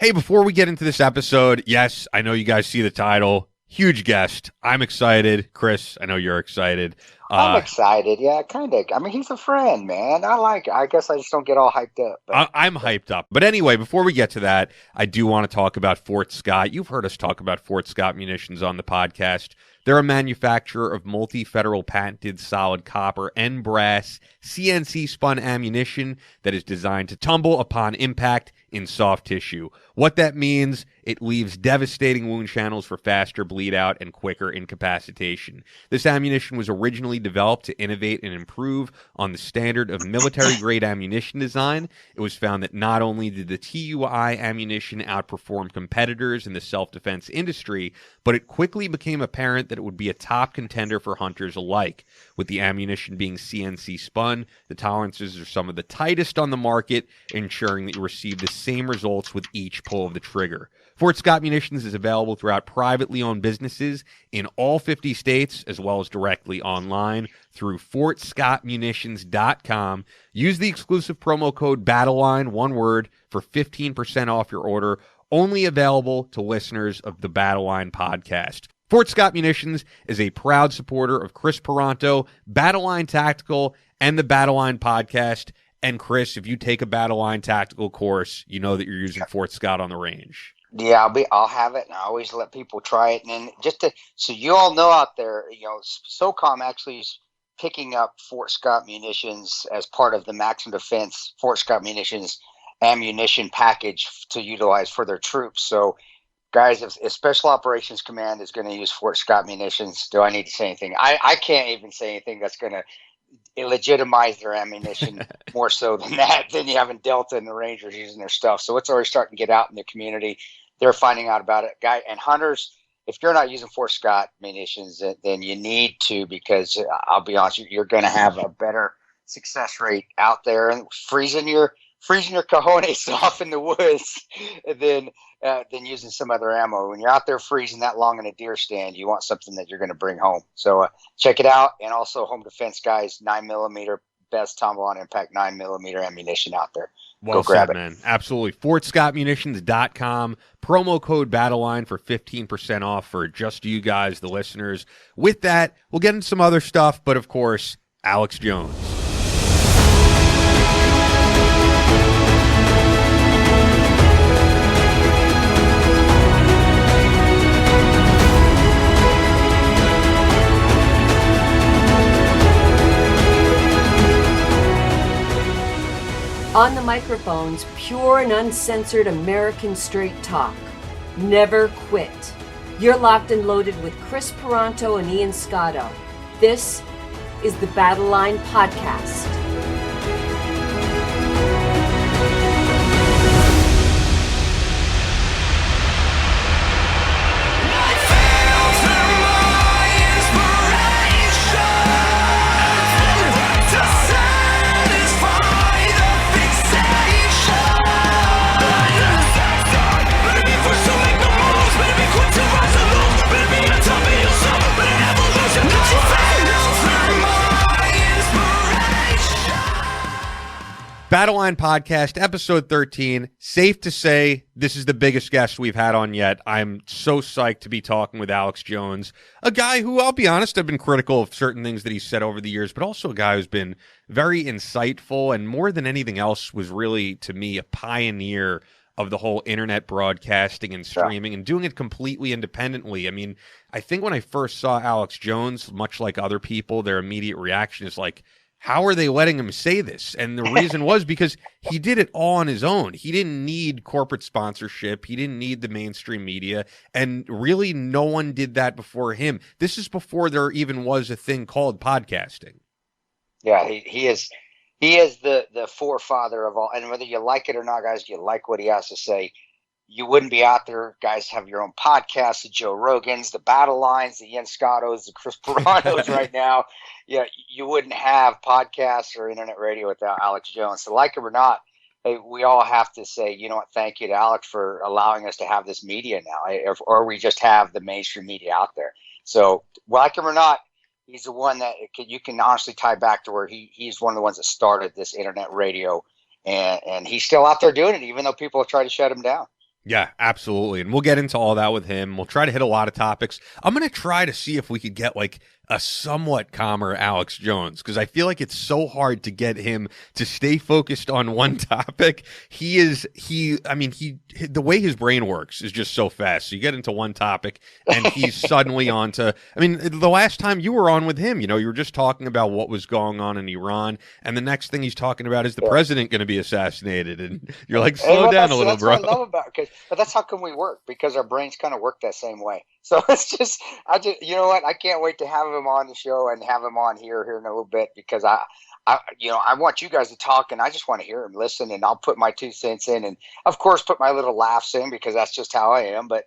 Hey, before we get into this episode, yes, I know you guys see the title. Huge guest. I'm excited. Chris, I know you're excited. I'm excited. Yeah, kind of. I mean, he's a friend, man. I guess I just don't get all hyped up. I'm hyped up. But anyway, before we get to that, I do want to talk about Fort Scott. You've heard us talk about Fort Scott Munitions on the podcast. They're a manufacturer of multi-federal patented solid copper and brass CNC-spun ammunition that is designed to tumble upon impact in soft tissue. What that means, it leaves devastating wound channels for faster bleed out and quicker incapacitation. This ammunition was originally developed to innovate and improve on the standard of military-grade ammunition design. It was found that not only did the TUI ammunition outperform competitors in the self-defense industry, but it quickly became apparent that it would be a top contender for hunters alike. With the ammunition being CNC spun, the tolerances are some of the tightest on the market, ensuring that you receive the same results with each pull of the trigger. Fort Scott Munitions is available throughout privately owned businesses in all 50 states, as well as directly online through fortscottmunitions.com. Use the exclusive promo code Battleline, one word, for 15% off your order. Only available to listeners of the Battleline podcast. Fort Scott Munitions is a proud supporter of Chris Peranto, Battleline Tactical, and the Battleline podcast. And Chris, if you take a Battleline Tactical course, you know that you're using Fort Scott on the range. Yeah, I'll have it, and I always let people try it. And then so you all know out there, SOCOM actually is picking up Fort Scott Munitions as part of the Maximum Defense Fort Scott Munitions ammunition package to utilize for their troops. So, guys, if Special Operations Command is going to use Fort Scott Munitions, do I need to say anything? I can't even say anything that's going to legitimize their ammunition more so than that. Then you have in Delta and the Rangers using their stuff. So it's already starting to get out in the community. They're finding out about it. And hunters, if you're not using Fort Scott munitions, then you need to, because I'll be honest, you're going to have a better success rate out there and freezing your cojones off in the woods than using some other ammo. When you're out there freezing that long in a deer stand, you want something that you're going to bring home. So check it out. And also, Home Defense guys, 9mm, best tumble on impact 9mm ammunition out there. Well Go grab said, it. man. Absolutely. FortScottMunitions.com. Promo code Battleline for 15% off for just you guys, the listeners. With that, we'll get into some other stuff, but of course, Alex Jones. On the microphones, pure and uncensored American straight talk. Never quit. You're locked and loaded with Chris Peranto and Ian Scotto. This is the Battleline Podcast. Battleline Podcast, episode 13. Safe to say, this is the biggest guest we've had on yet. I'm so psyched to be talking with Alex Jones, a guy who, I'll be honest, I've been critical of certain things that he's said over the years, but also a guy who's been very insightful and more than anything else was really, to me, a pioneer of the whole internet broadcasting and streaming and doing it completely independently. I mean, I think when I first saw Alex Jones, much like other people, their immediate reaction is like, how are they letting him say this? And the reason was because he did it all on his own. He didn't need corporate sponsorship. He didn't need the mainstream media. And really, no one did that before him. This is before there even was a thing called podcasting. Yeah, he is the forefather of all. And whether you like it or not, guys, you like what he has to say. You wouldn't be out there. Guys have your own podcasts, the Joe Rogans, the Battle Lines, the Ian Scottos, the Chris Perantos right now. Yeah, you wouldn't have podcasts or internet radio without Alex Jones. So like it or not, hey, we all have to say, you know what, thank you to Alex for allowing us to have this media now, or we just have the mainstream media out there. So like him or not, he's the one that you can honestly tie back to where he's one of the ones that started this internet radio, and he's still out there doing it, even though people have tried to shut him down. Yeah, absolutely. And we'll get into all that with him. We'll try to hit a lot of topics. I'm going to try to see if we could get like a somewhat calmer Alex Jones, because I feel like it's so hard to get him to stay focused on one topic. The way his brain works is just so fast. So you get into one topic and he's suddenly on to, the last time you were on with him, you were just talking about what was going on in Iran. And the next thing he's talking about is the president going to be assassinated. And you're like, slow down a little, bro. That's what I love about it. But that's how come we work, because our brains kind of work that same way. So you know what? I can't wait to have him on the show and have him on here in a little bit, because I want you guys to talk, and I just want to hear him listen, and I'll put my 2 cents in, and of course put my little laughs in, because that's just how I am. But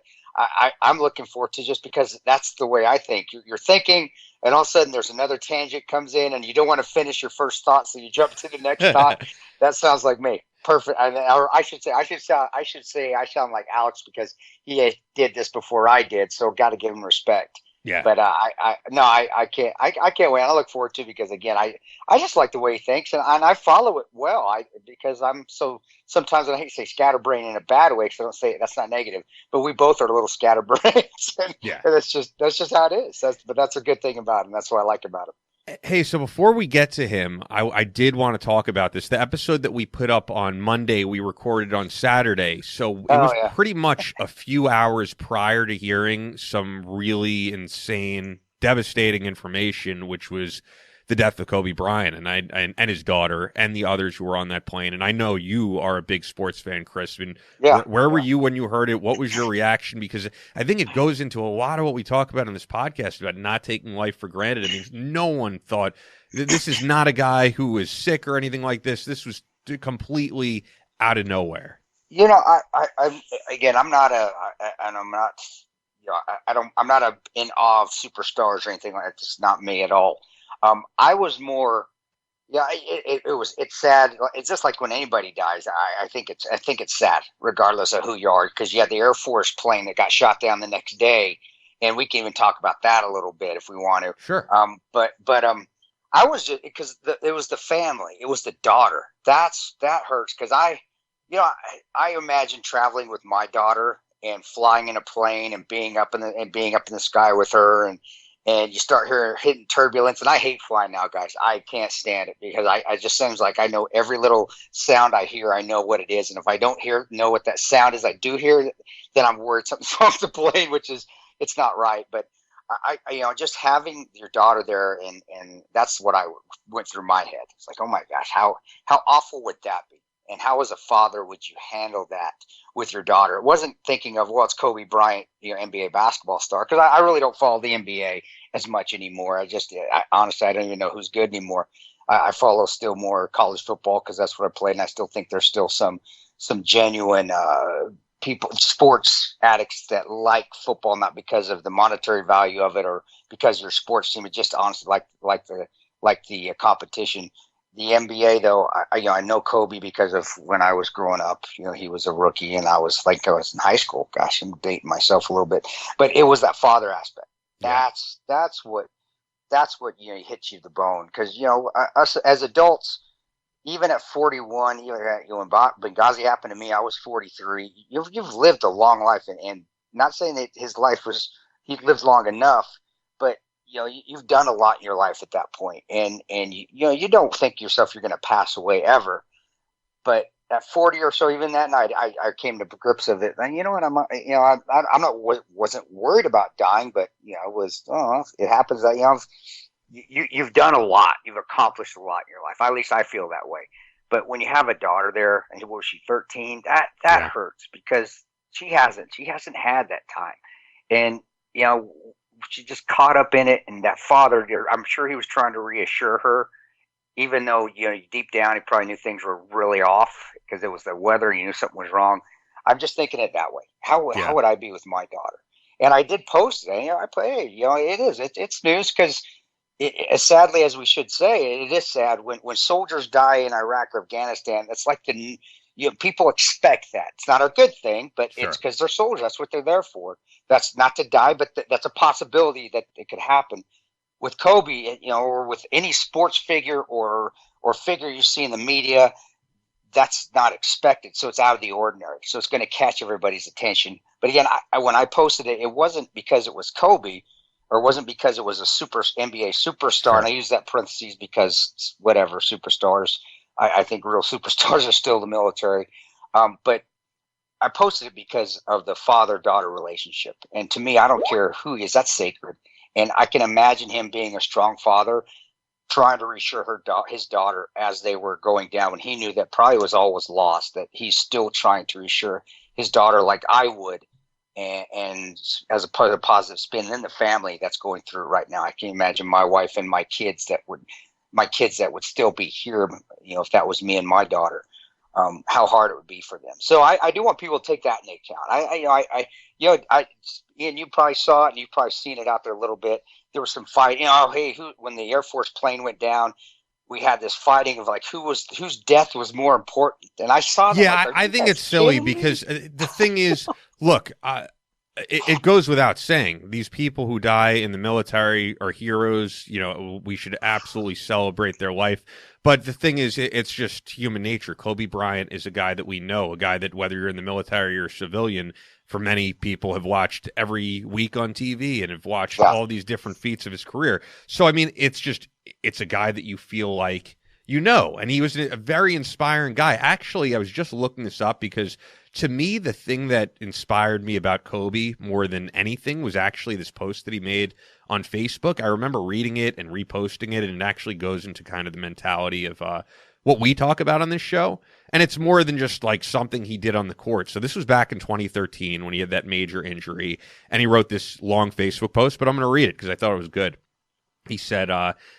I'm looking forward to, just because that's the way I think. You're thinking, and all of a sudden there's another tangent comes in, and you don't want to finish your first thought, so you jump to the next thought. That sounds like me. Perfect. Or I should say I sound like Alex, because he did this before I did, so got to give him respect. Yeah. But I can't wait. I look forward to it, because again, I just like the way he thinks, and I follow it well. Because I'm so, sometimes, and I hate to say scatterbrain in a bad way, because I don't say it, that's not negative, but we both are a little scatterbrains. And that's just how it is. But that's a good thing about him. That's what I like about him. Hey, so before we get to him, I did want to talk about this. The episode that we put up on Monday, we recorded on Saturday. So it was pretty much a few hours prior to hearing some really insane, devastating information, which was the death of Kobe Bryant and his daughter and the others who were on that plane. And I know you are a big sports fan, Chris. Where were you when you heard it? What was your reaction? Because I think it goes into a lot of what we talk about on this podcast about not taking life for granted. No one thought this is not a guy who was sick or anything like this. This was completely out of nowhere. I'm not in awe of superstars or anything like that. It's not me at all. I was more, it's sad. It's just like when anybody dies. I think it's sad, regardless of who you are, because you had the Air Force plane that got shot down the next day, and we can even talk about that a little bit if we want to. Sure. I was just, because it was the family, it was the daughter. That hurts, because I imagine traveling with my daughter and flying in a plane and being up in the sky with her, and you start hitting turbulence. And I hate flying now, guys. I can't stand it, because I just seems like I know every little sound I hear. I know what it is. And if I don't know what that sound is, I do hear it, then I'm worried something's wrong with the plane, it's not right. But I just having your daughter there, and that's what I went through my head. It's like, oh my gosh, how awful would that be? And how, as a father, would you handle that with your daughter? It wasn't thinking of, well, it's Kobe Bryant, NBA basketball star, because I really don't follow the NBA as much anymore. Honestly, I don't even know who's good anymore. I follow still more college football, because that's what I play, and I still think there's still some genuine people, sports addicts, that like football, not because of the monetary value of it or because your sports team, is just honestly like the competition. The NBA, though, I know Kobe because of when I was growing up. He was a rookie, and I was in high school. Gosh, I'm dating myself a little bit, but it was that father aspect. Yeah. That's what hits you the bone, because us as adults, even at 41, when Benghazi happened to me, I was 43. You've lived a long life, and not saying that his life he lived long enough, but you've done a lot in your life at that point, and you don't think yourself you're going to pass away ever. But at 40 or so, even that night, I came to grips with it. And you know what? Wasn't worried about dying, but it happens that you've done a lot, you've accomplished a lot in your life. At least I feel that way. But when you have a daughter there, and was she 13? That hurts, because she hasn't had that time, and she just caught up in it. And that father, I'm sure he was trying to reassure her, even though deep down he probably knew things were really off, because it was the weather. He knew something was wrong. I'm just thinking it that way. How would I be with my daughter? And I did post it. I play. It's news, because as sadly as we should say, it is sad when soldiers die in Iraq or Afghanistan. It's like people expect that. It's not a good thing, but Sure. It's because they're soldiers. That's what they're there for. That's not to die, but that's a possibility that it could happen. With Kobe, or with any sports figure or figure you see in the media, that's not expected. So it's out of the ordinary. So it's going to catch everybody's attention. But again, when I posted it, it wasn't because it was Kobe, or it wasn't because it was a super NBA superstar. Sure. And I use that parentheses because whatever, superstars. I think real superstars are still the military. But I posted it because of the father-daughter relationship. And to me, I don't care who he is. That's sacred. And I can imagine him being a strong father, trying to reassure his daughter as they were going down, when he knew that probably all was lost, that he's still trying to reassure his daughter like I would, and as a part of the positive spin in the family that's going through it right now. I can imagine my wife and my kids that would still be here, if that was me and my daughter, how hard it would be for them. So I do want people to take that into account. Ian, you probably saw it, and you've probably seen it out there a little bit. There was some fighting. When the Air Force plane went down, we had this fighting of like whose death was more important. And I saw that. Yeah, I think it's silly because the thing is, look, it goes without saying, these people who die in the military are heroes. We should absolutely celebrate their life. But the thing is, it's just human nature. Kobe Bryant is a guy that we know, a guy that whether you're in the military or a civilian, for many people have watched every week on TV and have watched all these different feats of his career. So, I mean, it's a guy that you feel like and he was a very inspiring guy. Actually, I was just looking this up because to me, the thing that inspired me about Kobe more than anything was actually this post that he made on Facebook. I remember reading it and reposting it, and it actually goes into kind of the mentality of what we talk about on this show. And it's more than just like something he did on the court. So this was back in 2013 when he had that major injury, and he wrote this long Facebook post, but I'm going to read it because I thought it was good. He said,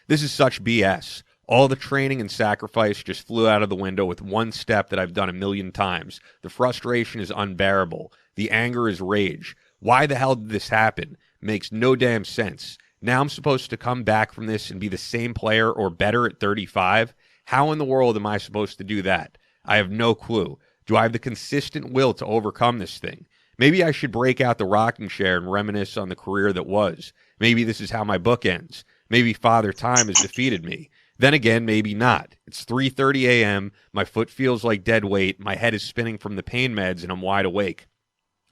"This is such BS. All the training and sacrifice just flew out of the window with one step that I've done 1,000,000 times. The frustration is unbearable. The anger is rage. Why the hell did this happen? Makes no damn sense. Now I'm supposed to come back from this and be the same player or better at 35? How in the world am I supposed to do that? I have no clue. Do I have the consistent will to overcome this thing? Maybe I should break out the rocking chair and reminisce on the career that was. Maybe this is how my book ends. Maybe Father Time has defeated me. Then again, maybe not. It's 3:30 a.m., my foot feels like dead weight, my head is spinning from the pain meds, and I'm wide awake.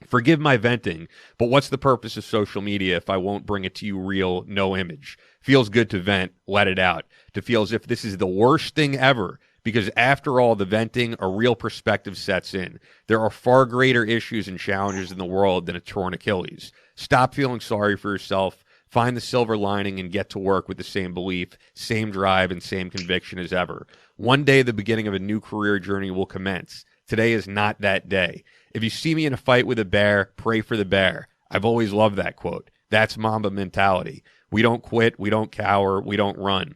Forgive my venting, but what's the purpose of social media if I won't bring it to you real, no image? Feels good to vent, let it out. To feel as if this is the worst thing ever, because after all the venting, a real perspective sets in. There are far greater issues and challenges in the world than a torn Achilles. Stop feeling sorry for yourself. Find the silver lining and get to work with the same belief, same drive, and same conviction as ever. One day, the beginning of a new career journey will commence. Today is not that day. If you see me in a fight with a bear, pray for the bear. I've always loved that quote. That's Mamba mentality. We don't quit. We don't cower. We don't run.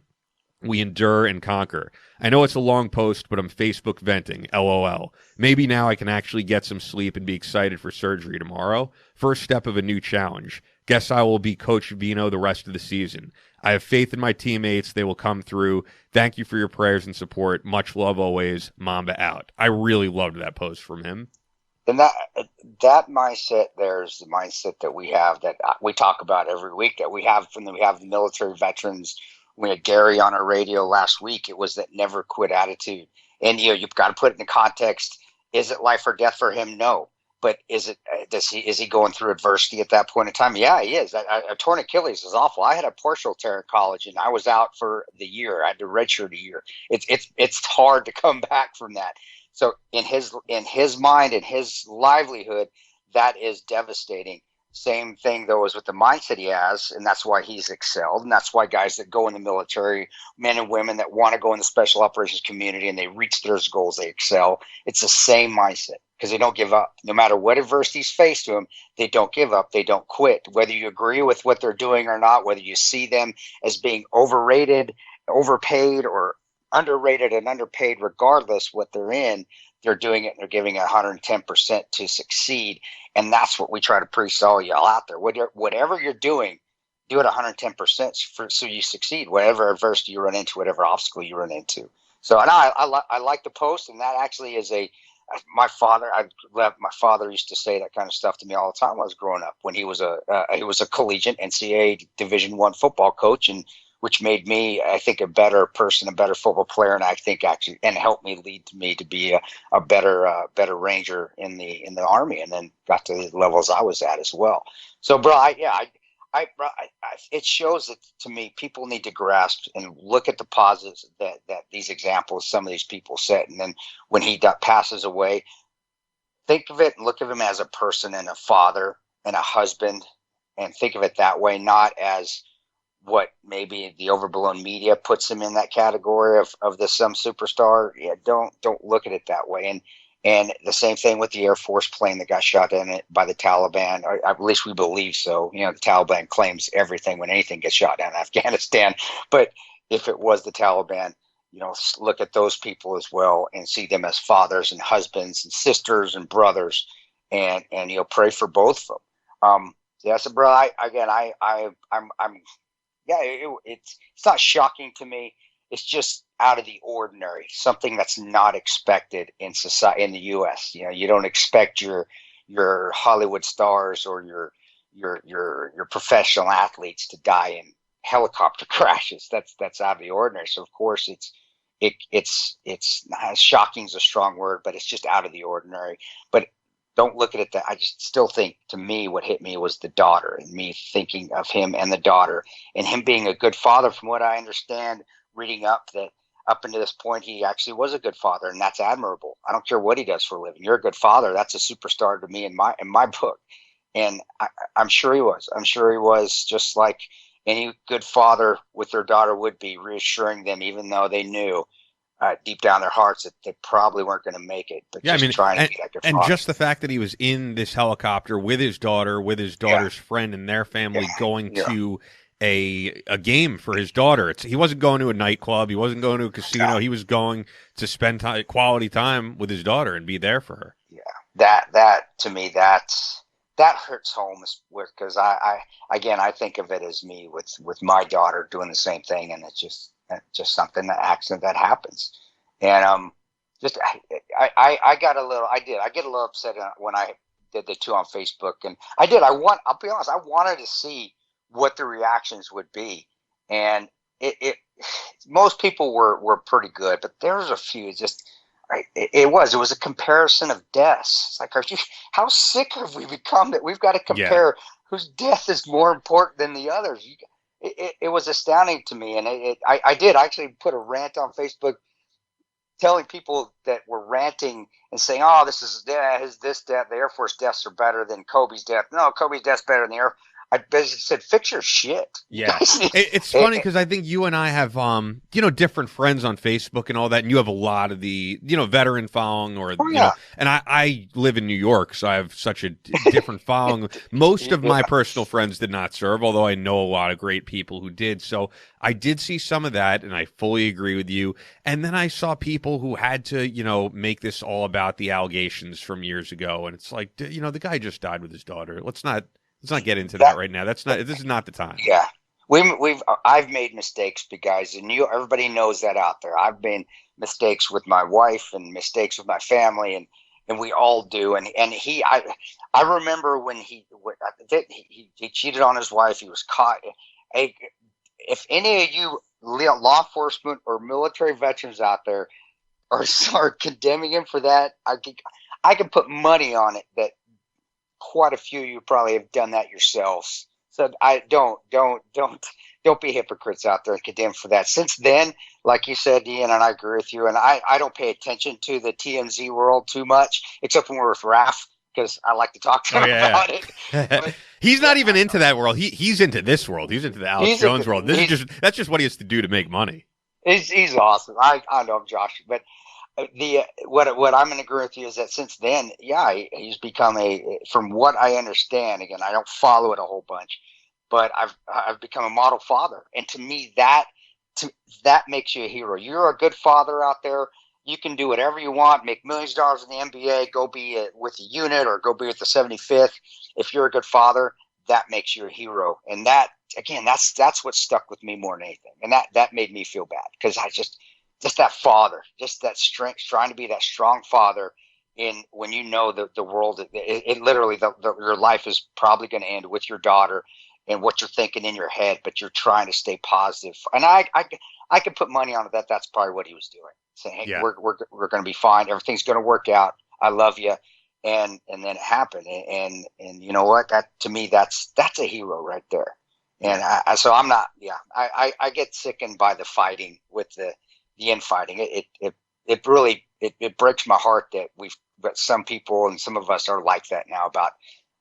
We endure and conquer. I know it's a long post, but I'm Facebook venting. LOL. Maybe now I can actually get some sleep and be excited for surgery tomorrow. First step of a new challenge. Guess I will be Coach Vino the rest of the season. I have faith in my teammates. They will come through. Thank you for your prayers and support. Much love always. Mamba out." I really loved that post from him. And that mindset there is the mindset that we have, that we talk about every week, that we have the military veterans. We had Gary on our radio last week. It was that never quit attitude. And you've got to put it in context. Is it life or death for him? No. But is he going through adversity at that point in time? Yeah, he is. A torn Achilles is awful. I had a partial tear in college, and I was out for the year. I had to redshirt a year. It's hard to come back from that. So in his mind and his livelihood, that is devastating. Same thing, though, as with the mindset he has, and that's why he's excelled, and that's why guys that go in the military, men and women that want to go in the special operations community and they reach their goals, they excel. It's the same mindset, because they don't give up. No matter what adversities face to them, they don't give up. They don't quit. Whether you agree with what they're doing or not, whether you see them as being overrated, overpaid, or underrated and underpaid, regardless what they're in, they're doing it and they're giving 110% to succeed. And that's what we try to preach to all y'all out there. Whatever you're doing, do it 110% so you succeed, whatever adversity you run into, whatever obstacle you run into. So, and I like the post, and that actually is my father used to say that kind of stuff to me all the time when I was growing up, when he was a collegiate NCAA Division I football coach, and which made me, I think, a better person, a better football player, and I think actually, and helped me lead me to be a better Ranger in the Army, and then got to the levels I was at as well. So, bro, it shows that to me, people need to grasp and look at the positives that these examples, some of these people set, and then when he passes away, think of it and look at him as a person and a father and a husband, and think of it that way, not as what maybe the overblown media puts him in that category of the some superstar. Yeah, don't look at it that way. And the same thing with the Air Force plane that got shot in it by the Taliban, or at least we believe so. You know, the Taliban claims everything when anything gets shot down in Afghanistan. But if it was the Taliban, you know, look at those people as well and see them as fathers and husbands and sisters and brothers, and you know, pray for both of them. Yeah, so bro, it's not shocking to me. It's just out of the ordinary, something that's not expected in society, in the U.S. You know, you don't expect your Hollywood stars or your professional athletes to die in helicopter crashes. That's out of the ordinary. So of course it's shocking is a strong word, but it's just out of the ordinary. But don't look at it that I just still think, to me, what hit me was the daughter, and me thinking of him and the daughter, and him being a good father. From what I understand, reading up until this point, he actually was a good father, and that's admirable. I don't care what he does for a living. You're a good father. That's a superstar to me in my book. And I'm sure he was. I'm sure he was, just like any good father with their daughter would be, reassuring them, even though they knew deep down their hearts that they probably weren't going to make it. But yeah, just trying to be like their father. And just the fact that he was in this helicopter with his daughter's friend and their family, going to a game for his daughter. He wasn't going to a nightclub. He wasn't going to a casino. He was going to spend quality time with his daughter and be there for her. Yeah, that to me, that hurts home, because I think of it as me with my daughter doing the same thing, and it's just something, that accident that happens. And I get a little upset when I did the two on Facebook, and I'll be honest, I wanted to see what the reactions would be, and most people were pretty good, but there was a few it was a comparison of deaths. It's like, how sick have we become that we've got to compare whose death is more important than the others? It was astounding to me, and I did actually put a rant on Facebook telling people that were ranting and saying, "Oh, this death, the Air Force deaths are better than Kobe's death. No, Kobe's death's better than the Air." I basically said, "Fix your shit." Yeah, it's funny because I think you and I have different friends on Facebook and all that, and you have a lot of the veteran following, or and I live in New York, so I have such a different following. Most of my personal friends did not serve, although I know a lot of great people who did. So I did see some of that, and I fully agree with you. And then I saw people who had to make this all about the allegations from years ago, and it's like, the guy just died with his daughter. Let's not get into that right now. This is not the time. Yeah. I've made mistakes, guys, and everybody knows that out there. I've made mistakes with my wife and mistakes with my family, and we all do. And I remember when he cheated on his wife. He was caught. If any of you law enforcement or military veterans out there are condemning him for that, I can put money on it that quite a few of you probably have done that yourselves. So I don't be hypocrites out there and condemn for that. Since then, like you said, Ian, and I agree with you, and I don't pay attention to the TMZ world too much, except when we're with Raph, because I like to talk to him about it. But, he's not even into that world. He's into this world. He's into the Alex Jones world. That's just what he has to do to make money. He's awesome. I know him, Josh, but what I'm in agreement with you is that since then, he's become from what I understand, again, I don't follow it a whole bunch, but I've become a model father, and to me that makes you a hero. You're a good father out there. You can do whatever you want, make millions of dollars in the NBA, go be with the unit, or go be with the 75th. If you're a good father, that makes you a hero, and that, again, that's what stuck with me more than anything, and that made me feel bad, because I just that father, just that strength, trying to be that strong father when the world, it literally, your life is probably going to end with your daughter, and what you're thinking in your head, but you're trying to stay positive. And I could put money on it that that's probably what he was doing, saying, "Hey, Yeah. we're going to be fine. Everything's going to work out. I love you." And then it happened. And you know what? That to me, that's a hero right there. And so I'm not. Yeah, I get sickened by the fighting with the infighting. It really breaks my heart that but some people and some of us are like that now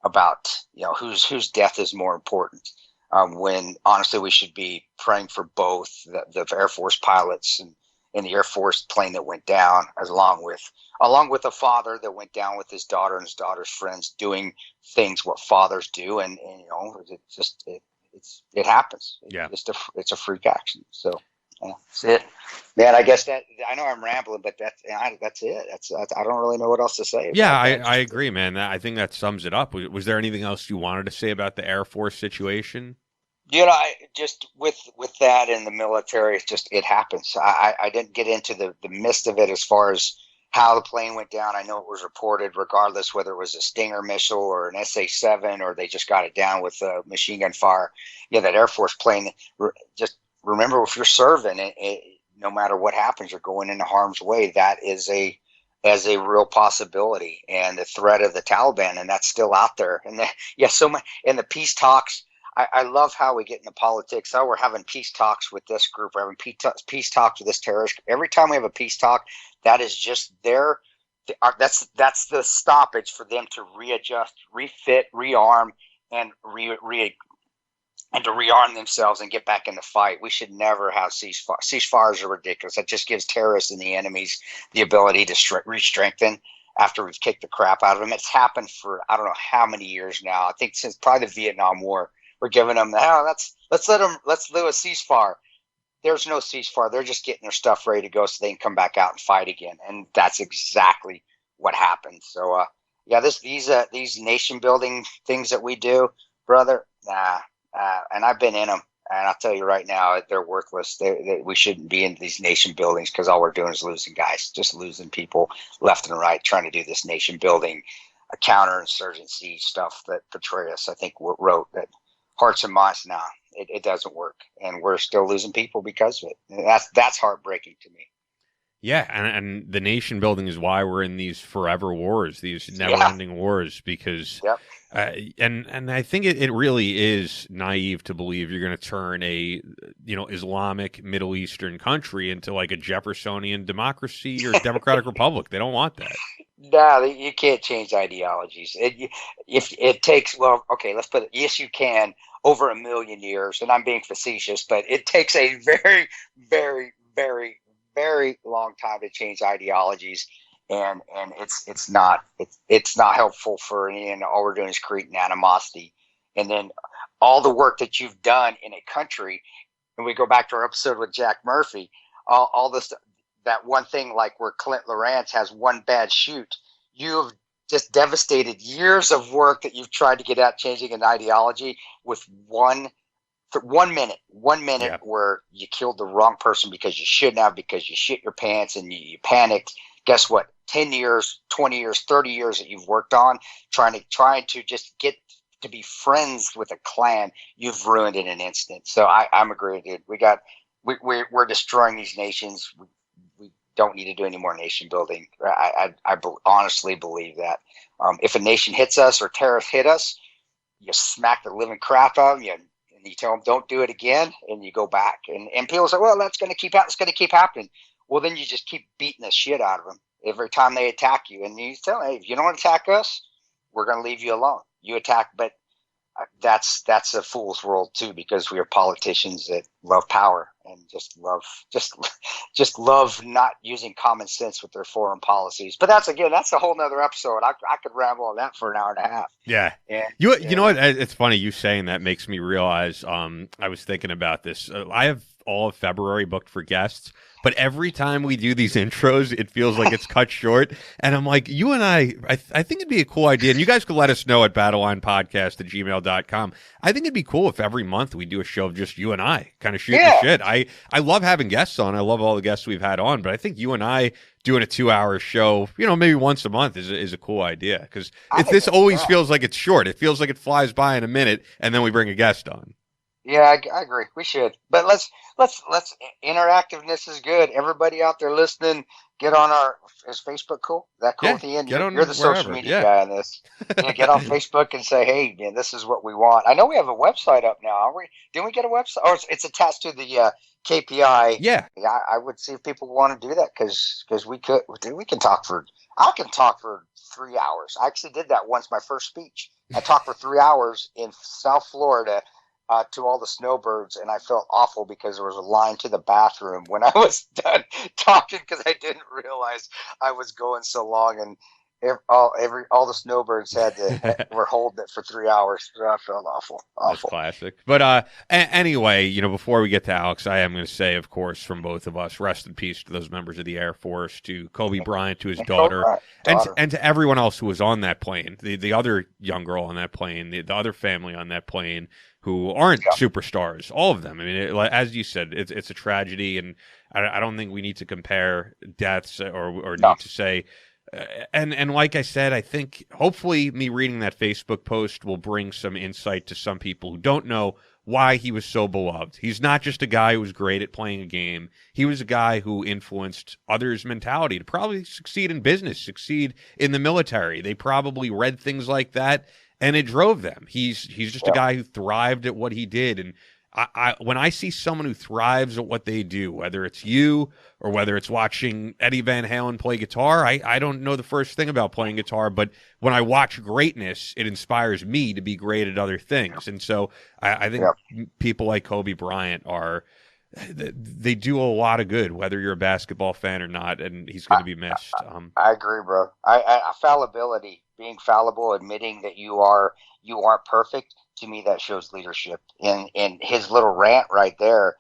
about whose death is more important, when honestly we should be praying for both the Air Force pilots and the Air Force plane that went down, along with a father that went down with his daughter and his daughter's friends, doing things what fathers do, and it happens. Yeah, it's a freak action. So. Yeah, that's it, man. I guess that I know I'm rambling, but that's it. That's I don't really know what else to say. Yeah, I agree, man. I think that sums it up. Was there anything else you wanted to say about the Air Force situation? I just with that in the military, it happens. I didn't get into the midst of it as far as how the plane went down. I know it was reported, regardless whether it was a Stinger missile or an SA-7 or they just got it down with machine gun fire. Yeah, that Air Force plane just. Remember, if you're serving, no matter what happens, you're going into harm's way. That is a real possibility, and the threat of the Taliban, and that's still out there. And so much in the peace talks. I love how we get into politics. Oh, we're having peace talks with this group. We're having peace talks with this terrorist group. Every time we have a peace talk, that is just that's the stoppage for them to readjust, refit, rearm, and and to rearm themselves and get back in the fight. We should never have ceasefires. Ceasefires are ridiculous. That just gives terrorists and the enemies the ability to re-strengthen after we've kicked the crap out of them. It's happened for I don't know how many years now. I think since probably the Vietnam War, we're giving them let's do a ceasefire. There's no ceasefire. They're just getting their stuff ready to go so they can come back out and fight again. And that's exactly what happened. So these nation building things that we do, brother, and I've been in them, and I'll tell you right now, they're worthless. We shouldn't be in these nation buildings because all we're doing is losing guys, just losing people left and right, trying to do this nation building, a counterinsurgency stuff that Petraeus, I think, wrote that hearts and minds. Nah, it doesn't work, and we're still losing people because of it. And that's heartbreaking to me. Yeah, and the nation building is why we're in these forever wars, these never-ending wars, because and I think it really is naive to believe you're going to turn a Islamic Middle Eastern country into like a Jeffersonian democracy or democratic republic. They don't want that. No, you can't change ideologies. If it takes, let's put it. Yes, you can over 1 million years, and I'm being facetious, but it takes a very, very, very, very long time to change ideologies, and it's not helpful for any. And all we're doing is creating animosity, and then all the work that you've done in a country, and we go back to our episode with Jack Murphy, all this. That one thing, like where Clint Lawrence has one bad shoot, you've just devastated years of work that you've tried to get out changing an ideology with one minute where you killed the wrong person because you shouldn't have, because you shit your pants and you panicked. Guess what? 10 years, 20 years, 30 years that you've worked on trying to just get to be friends with a clan, you've ruined in an instant. So I'm agreeing, dude. We're destroying these nations. We don't need to do any more nation building. I honestly believe that if a nation hits us or terrorists hit us, you smack the living crap out of them, and you tell them don't do it again, and you go back. And people say, well, that's going to keep happening. It's going to keep happening. Well, then you just keep beating the shit out of them every time they attack you. And you tell them, hey, if you don't attack us, we're going to leave you alone. You attack, but that's a fool's world too, because we are politicians that love power and just love not using common sense with their foreign policies. But that's a whole nother episode. I could ramble on that for an hour and a half. Yeah. You know what? It's funny you saying that makes me realize. I was thinking about this. I have all of February booked for guests. But every time we do these intros, it feels like it's cut short. And I'm like, you and I think it'd be a cool idea. And you guys could let us know at battlelinepodcast@gmail.com. I think it'd be cool if every month we do a show of just you and I kind of shooting the shit. I love having guests on. I love all the guests we've had on. But I think you and I doing a 2-hour show, maybe once a month is a cool idea. Because this always feels like it's short. It feels like it flies by in a minute, and then we bring a guest on. Yeah, I agree. We should, but let's interactiveness is good. Everybody out there listening, get on is Facebook cool? Is that cool Yeah, at the end? get on You're the wherever. social media guy on this. Yeah, get on Facebook and say, hey, man, this is what we want. I know we have a website up now. Are we? Didn't we get a website? Or it's attached to the KPI. Yeah. I would see if people want to do that because we can talk I can talk for 3 hours. I actually did that once, my first speech. I talked for 3 hours in South Florida to all the snowbirds, and I felt awful because there was a line to the bathroom when I was done talking because I didn't realize I was going so long, and all the snowbirds were holding it for 3 hours. So I felt awful. That's classic. But anyway, before we get to Alex, I am going to say, of course, from both of us, rest in peace to those members of the Air Force, to Kobe Bryant, to his daughter, and to everyone else who was on that plane, the other young girl on that plane, the other family on that plane who aren't superstars, all of them. I mean, as you said, it's a tragedy, and I don't think we need to compare deaths or need to say. And like I said, I think hopefully me reading that Facebook post will bring some insight to some people who don't know why he was so beloved. He's not just a guy who was great at playing a game. He was a guy who influenced others' mentality to probably succeed in business, succeed in the military. They probably read things like that, and it drove them. He's just a guy who thrived at what he did. And when I see someone who thrives at what they do, whether it's you or whether it's watching Eddie Van Halen play guitar, I don't know the first thing about playing guitar, but when I watch greatness, it inspires me to be great at other things. And so I think people like Kobe Bryant they do a lot of good, whether you're a basketball fan or not, and he's going to be missed. I agree, bro. Fallibility, being fallible, admitting that you aren't perfect, to me, that shows leadership. And his little rant right there,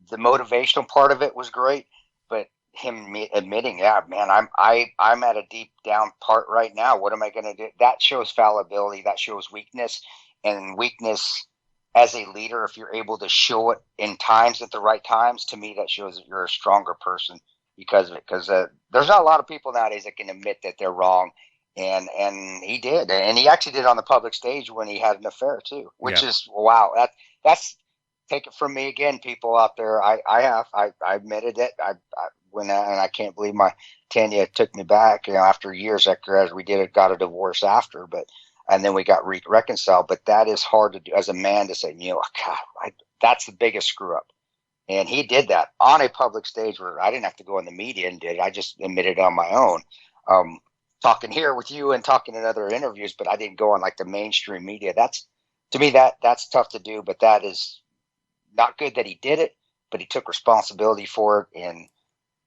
the motivational part of it was great, but him admitting, yeah, man, I'm at a deep down part right now. What am I going to do? That shows fallibility. That shows weakness, and weakness as a leader, if you're able to show it at the right times, to me, that shows that you're a stronger person because of it. Because there's not a lot of people nowadays that can admit that they're wrong. And he did, and he actually did it on the public stage when he had an affair too, which is wow. That's take it from me again, people out there. I admitted it. And I can't believe my Tanya took me back. After years after we got a divorce after, and then we got reconciled. But that is hard to do as a man to say, God, that's the biggest screw up. And he did that on a public stage where I didn't have to go in the media and did it. I just admitted it on my own. Talking here with you and talking in other interviews, but I didn't go on like the mainstream media. That's, to me, that's tough to do, but that is not good that he did it, but he took responsibility for it. And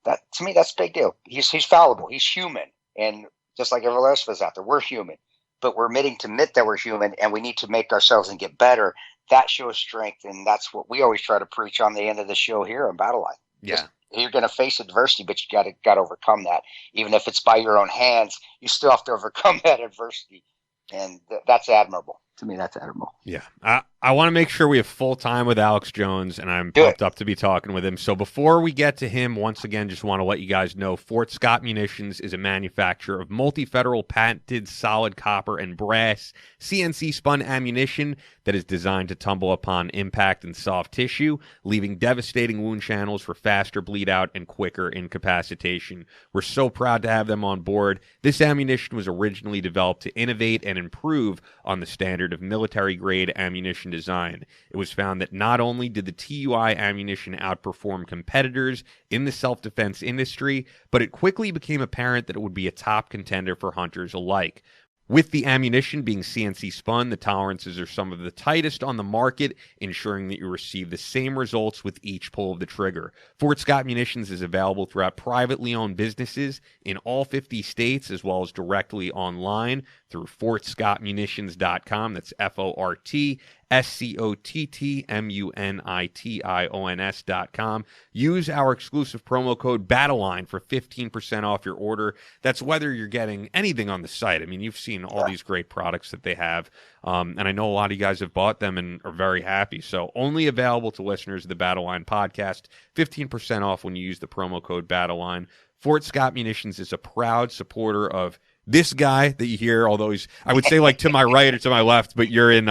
that, to me, that's a big deal. He's fallible. He's human. And just like everyone else of us out there, we're human, but we're admit that we're human and we need to make ourselves and get better. That shows strength. And that's what we always try to preach on the end of the show here on Battleline. Yeah. You're going to face adversity, but you got to overcome that. Even if it's by your own hands, you still have to overcome that adversity, and that's admirable. To me, that's admirable. Yeah, I want to make sure we have full time with Alex Jones, and I'm pumped up to be talking with him. So before we get to him, once again, just want to let you guys know Fort Scott Munitions is a manufacturer of multi-federal patented solid copper and brass CNC spun ammunition that is designed to tumble upon impact and soft tissue, leaving devastating wound channels for faster bleed out and quicker incapacitation. We're so proud to have them on board. This ammunition was originally developed to innovate and improve on the standard of military-grade ammunition design. It was found that not only did the TUI ammunition outperform competitors in the self-defense industry, but it quickly became apparent that it would be a top contender for hunters alike. With the ammunition being CNC spun, the tolerances are some of the tightest on the market, ensuring that you receive the same results with each pull of the trigger. Fort Scott Munitions is available throughout privately owned businesses in all 50 states, as well as directly online through fortscottmunitions.com. That's FORTSCOTTMUNITIONS.com. SCOTTMUNITIONS.com. Use our exclusive promo code Battleline for 15% off your order. That's whether you're getting anything on the site. I mean, you've seen all these great products that they have, and I know a lot of you guys have bought them and are very happy. So only available to listeners of the Battleline podcast. 15% off when you use the promo code Battleline. Fort Scott Munitions is a proud supporter of this guy that you hear, although he's, I would say, like to my right or to my left, but you're in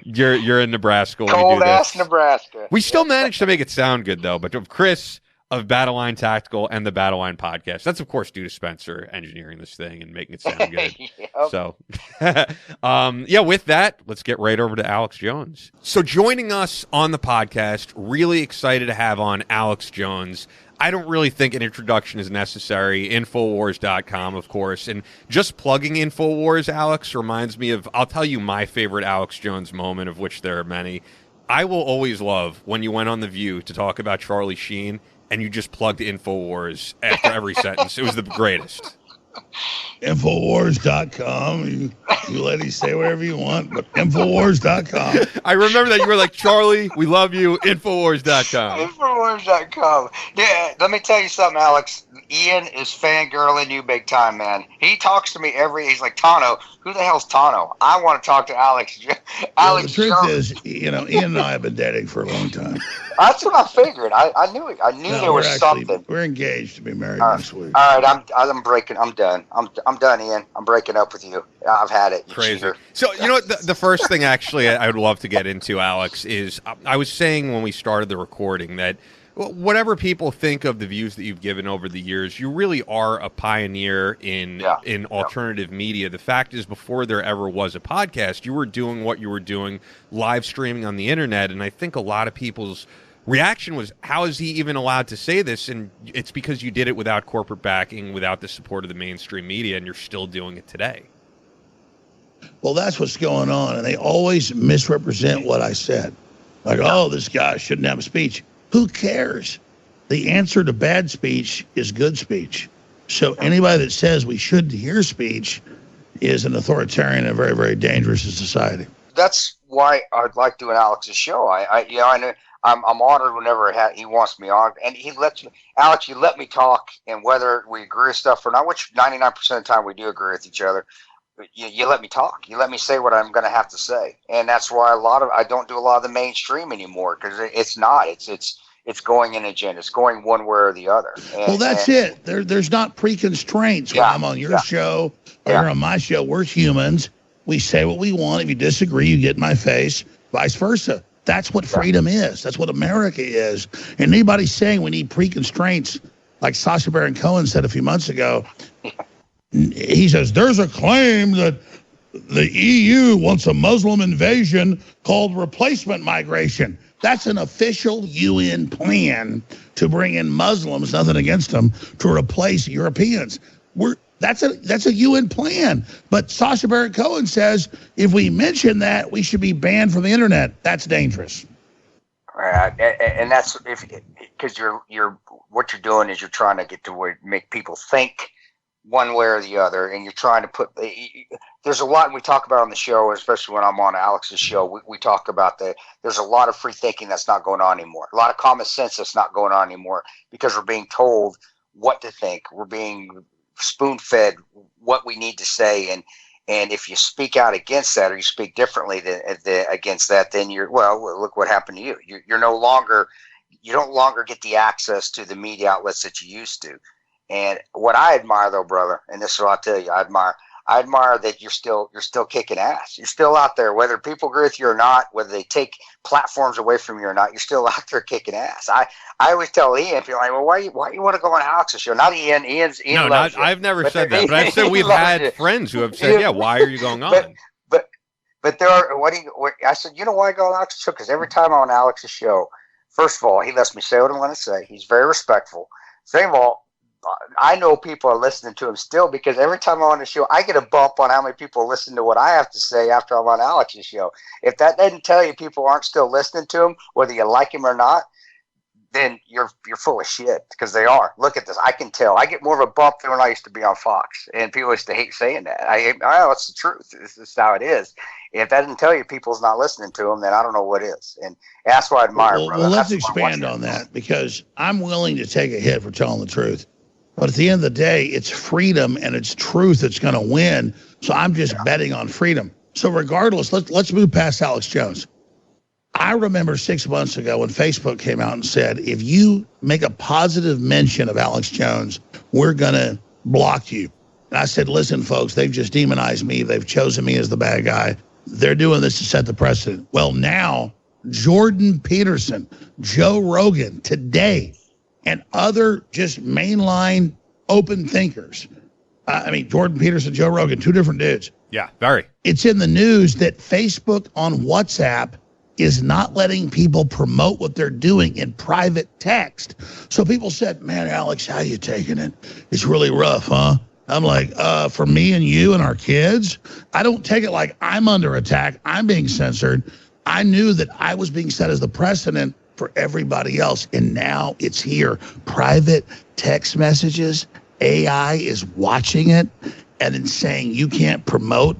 you're in Nebraska when we do Cold ass this. Nebraska. We still managed to make it sound good though. But of Chris of Battleline Tactical and the Battleline Podcast, that's of course due to Spencer engineering this thing and making it sound good. Yep. So, with that, let's get right over to Alex Jones. So joining us on the podcast, really excited to have on Alex Jones. I don't really think an introduction is necessary. Infowars.com, of course. And just plugging Infowars, Alex, reminds me of, I'll tell you my favorite Alex Jones moment, of which there are many. I will always love when you went on The View to talk about Charlie Sheen and you just plugged Infowars after every sentence. It was the greatest. Infowars.com. You let him say whatever you want, but Infowars.com. I remember that you were like, Charlie, we love you, Infowars.com. Infowars.com. Yeah, let me tell you something, Alex. Ian is fangirling you big time, man. He talks to me he's like, Tano, who the hell's Tano? I want to talk to Alex. Well, the truth is, Ian and I have been dating for a long time. That's what I figured. I knew it. I knew there was something. We're engaged to be married next week. All right, I'm breaking. I'm done. I'm done, Ian. I'm breaking up with you. I've had it. Crazy. Cheater. So, you know what? The first thing, actually, I would love to get into, Alex, is I was saying when we started the recording that whatever people think of the views that you've given over the years, you really are a pioneer in alternative media. The fact is, before there ever was a podcast, you were doing what you were doing, live streaming on the internet, and I think a lot of people's reaction was, how is he even allowed to say this? And it's because you did it without corporate backing, without the support of the mainstream media, and you're still doing it today. Well, that's what's going on, and they always misrepresent what I said. Like, oh, this guy shouldn't have a speech. Who cares? The answer to bad speech is good speech. So anybody that says we shouldn't hear speech is an authoritarian and very, very dangerous to society. That's why I'd like doing Alex's show. I know I'm honored whenever he wants me on, and he lets me. Alex, you let me talk, and whether we agree with stuff or not, which 99% of the time we do agree with each other. You let me talk. You let me say what I'm going to have to say, and that's why I don't do a lot of the mainstream anymore, because it's not. It's going in agenda. It's going one way or the other. Well, that's it. There's not pre-constraints. When I'm on your show or you're on my show, we're humans. We say what we want. If you disagree, you get in my face. Vice versa. That's what freedom is. That's what America is. And anybody saying we need pre-constraints, like Sacha Baron Cohen said a few months ago, he says, there's a claim that the EU wants a Muslim invasion called replacement migration. That's an official UN plan to bring in Muslims, nothing against them, to replace Europeans. That's a UN plan. But Sacha Baron Cohen says if we mention that, we should be banned from the internet. That's dangerous. Right, and that's because what you're doing is you're trying to get to where make people think one way or the other, and you're trying to put. There's a lot we talk about on the show, especially when I'm on Alex's show. We talk about that. There's a lot of free thinking that's not going on anymore. A lot of common sense that's not going on anymore because we're being told what to think. We're being spoon-fed what we need to say, and if you speak out against that or you speak differently against that, then look what happened to you. You don't longer get the access to the media outlets that you used to. And what I admire, though, brother, and this is what I'll tell you, I admire that you're still kicking ass. You're still out there, whether people agree with you or not, whether they take platforms away from you or not. You're still out there kicking ass. I always tell Ian, people are like, well, why you want to go on Alex's show? Not Ian. Ian no, loves not, I've never said that, but I've said we've had friends who have said, yeah, why are you going on? But there are I said, you know why I go on Alex's show? Because every time I'm on Alex's show, first of all, he lets me say what I'm going to say. He's very respectful. Second of all, I know people are listening to him still because every time I'm on the show, I get a bump on how many people listen to what I have to say after I'm on Alex's show. If that doesn't tell you people aren't still listening to him, whether you like him or not, then you're full of shit, because they are. Look at this. I can tell. I get more of a bump than when I used to be on Fox, and people used to hate saying that. It's the truth. This is how it is. If that didn't tell you people's not listening to them, then I don't know what is. And that's what I admire, brother. Well, let's expand on that, because I'm willing to take a hit for telling the truth. But at the end of the day, it's freedom and it's truth that's going to win. So I'm just betting on freedom. So regardless, let's move past Alex Jones. I remember 6 months ago when Facebook came out and said, if you make a positive mention of Alex Jones, we're going to block you. And I said, listen, folks, they've just demonized me. They've chosen me as the bad guy. They're doing this to set the precedent. Well, now Jordan Peterson, Joe Rogan today, and other just mainline open thinkers. Jordan Peterson, Joe Rogan, two different dudes. Yeah, very. It's in the news that Facebook on WhatsApp is not letting people promote what they're doing in private text. So people said, man, Alex, how you taking it? It's really rough, huh? I'm like, for me and you and our kids, I don't take it like I'm under attack. I'm being censored. I knew that I was being set as the precedent for everybody else. And now it's here. Private text messages, AI is watching it and then saying you can't promote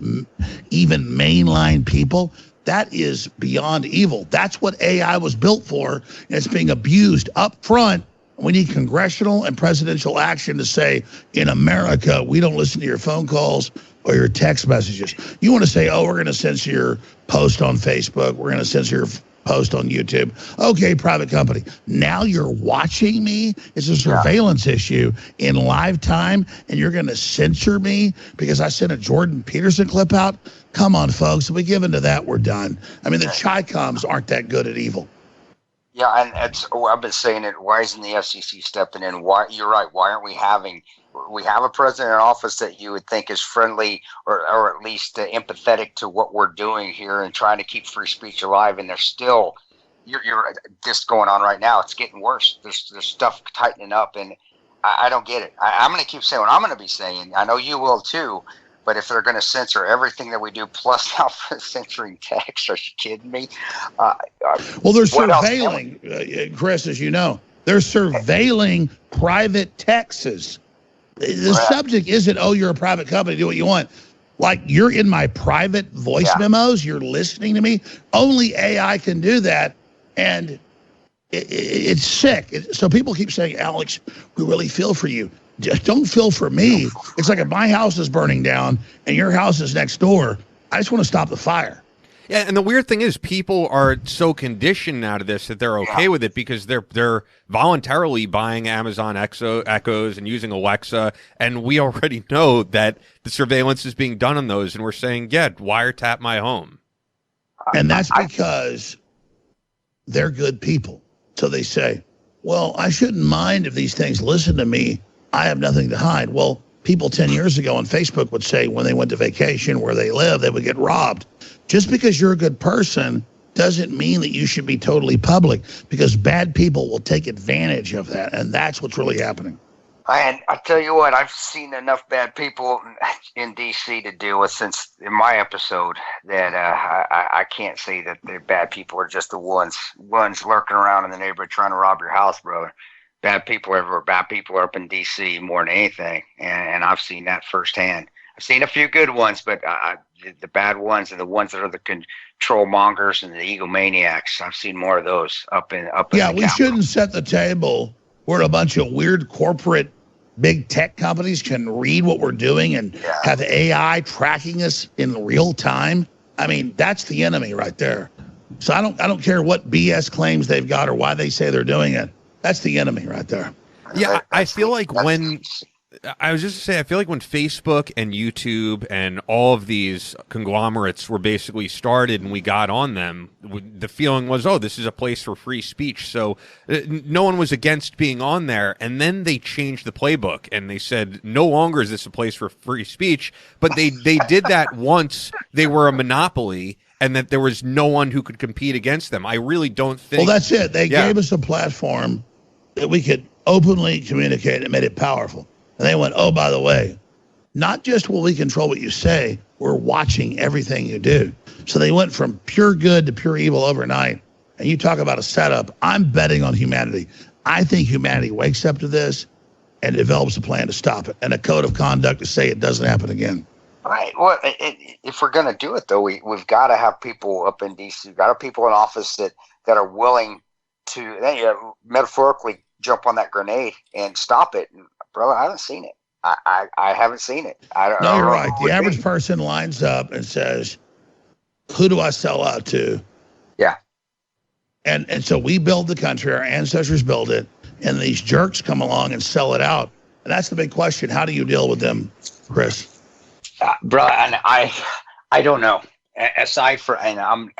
even mainline people. That is beyond evil. That's what AI was built for, and it's being abused up front. We need congressional and presidential action to say, in America, we don't listen to your phone calls or your text messages. You want to say, oh, we're going to censor your post on Facebook. We're going to censor your post on YouTube. Okay, private company. Now you're watching me. It's a surveillance issue in live time, and you're going to censor me because I sent a Jordan Peterson clip out? Come on, folks. If we give into that, we're done. I mean, the Chi-Coms aren't that good at evil. Yeah, and I've been saying it. Why isn't the FCC stepping in? Why? You're right. Why aren't we having? We have a president in office that you would think is friendly or at least empathetic to what we're doing here and trying to keep free speech alive. And there's still, you're just going on right now. It's getting worse. There's stuff tightening up, and I don't get it. I'm going to keep saying what I'm going to be saying. I know you will too. But if they're going to censor everything that we do, plus now censoring text, are you kidding me? Well, they're surveilling, Chris, as you know. They're surveilling private texts. The subject isn't, oh, you're a private company, do what you want. Like, you're in my private voice memos, you're listening to me. Only AI can do that, and it's sick. So people keep saying, Alex, we really feel for you. Just don't feel for me. It's like if my house is burning down and your house is next door, I just want to stop the fire. Yeah, and the weird thing is people are so conditioned now to this that they're okay with it because they're voluntarily buying Amazon Echoes and using Alexa, and we already know that the surveillance is being done on those, and we're saying, yeah, wiretap my home. And that's because they're good people. So they say, well, I shouldn't mind if these things listen to me. I have nothing to hide. Well, people 10 years ago on Facebook would say when they went to vacation where they live, they would get robbed. Just because you're a good person doesn't mean that you should be totally public, because bad people will take advantage of that. And that's what's really happening. And I tell you what, I've seen enough bad people in D.C. to deal with since in my episode that I can't say that the bad people are just the ones lurking around in the neighborhood trying to rob your house, brother. Bad people are everywhere. Bad people are up in D.C. more than anything, and I've seen that firsthand. I've seen a few good ones, but the bad ones and the ones that are the control mongers and the egomaniacs, I've seen more of those up in Yeah, we shouldn't set the table where a bunch of weird corporate big tech companies can read what we're doing and have AI tracking us in real time. I mean, that's the enemy right there. So I don't care what BS claims they've got or why they say they're doing it. That's the enemy right there. Yeah, I feel like when I was just to say, I feel like when Facebook and YouTube and all of these conglomerates were basically started and we got on them, the feeling was, oh, this is a place for free speech. So no one was against being on there. And then they changed the playbook and they said, no longer is this a place for free speech. But they did that once they were a monopoly and that there was no one who could compete against them. I really don't think. Well, that's it. They gave us a platform that we could openly communicate and made it powerful. And they went, oh, by the way, not just will we control what you say, we're watching everything you do. So they went from pure good to pure evil overnight. and you talk about a setup, I'm betting on humanity. I think humanity wakes up to this and develops a plan to stop it and a code of conduct to say it doesn't happen again. Right. Well, if we're going to do it, though, we've got to have people up in D.C., we've got to have people in office that are willing to metaphorically jump on that grenade and stop it. And, brother, I haven't seen it. I haven't seen it. No, you're right. The average person lines up and says, who do I sell out to? Yeah. And so we build the country, our ancestors build it, and these jerks come along and sell it out. And that's the big question. How do you deal with them, Chris? Bro, and I don't know. Aside from, and I'm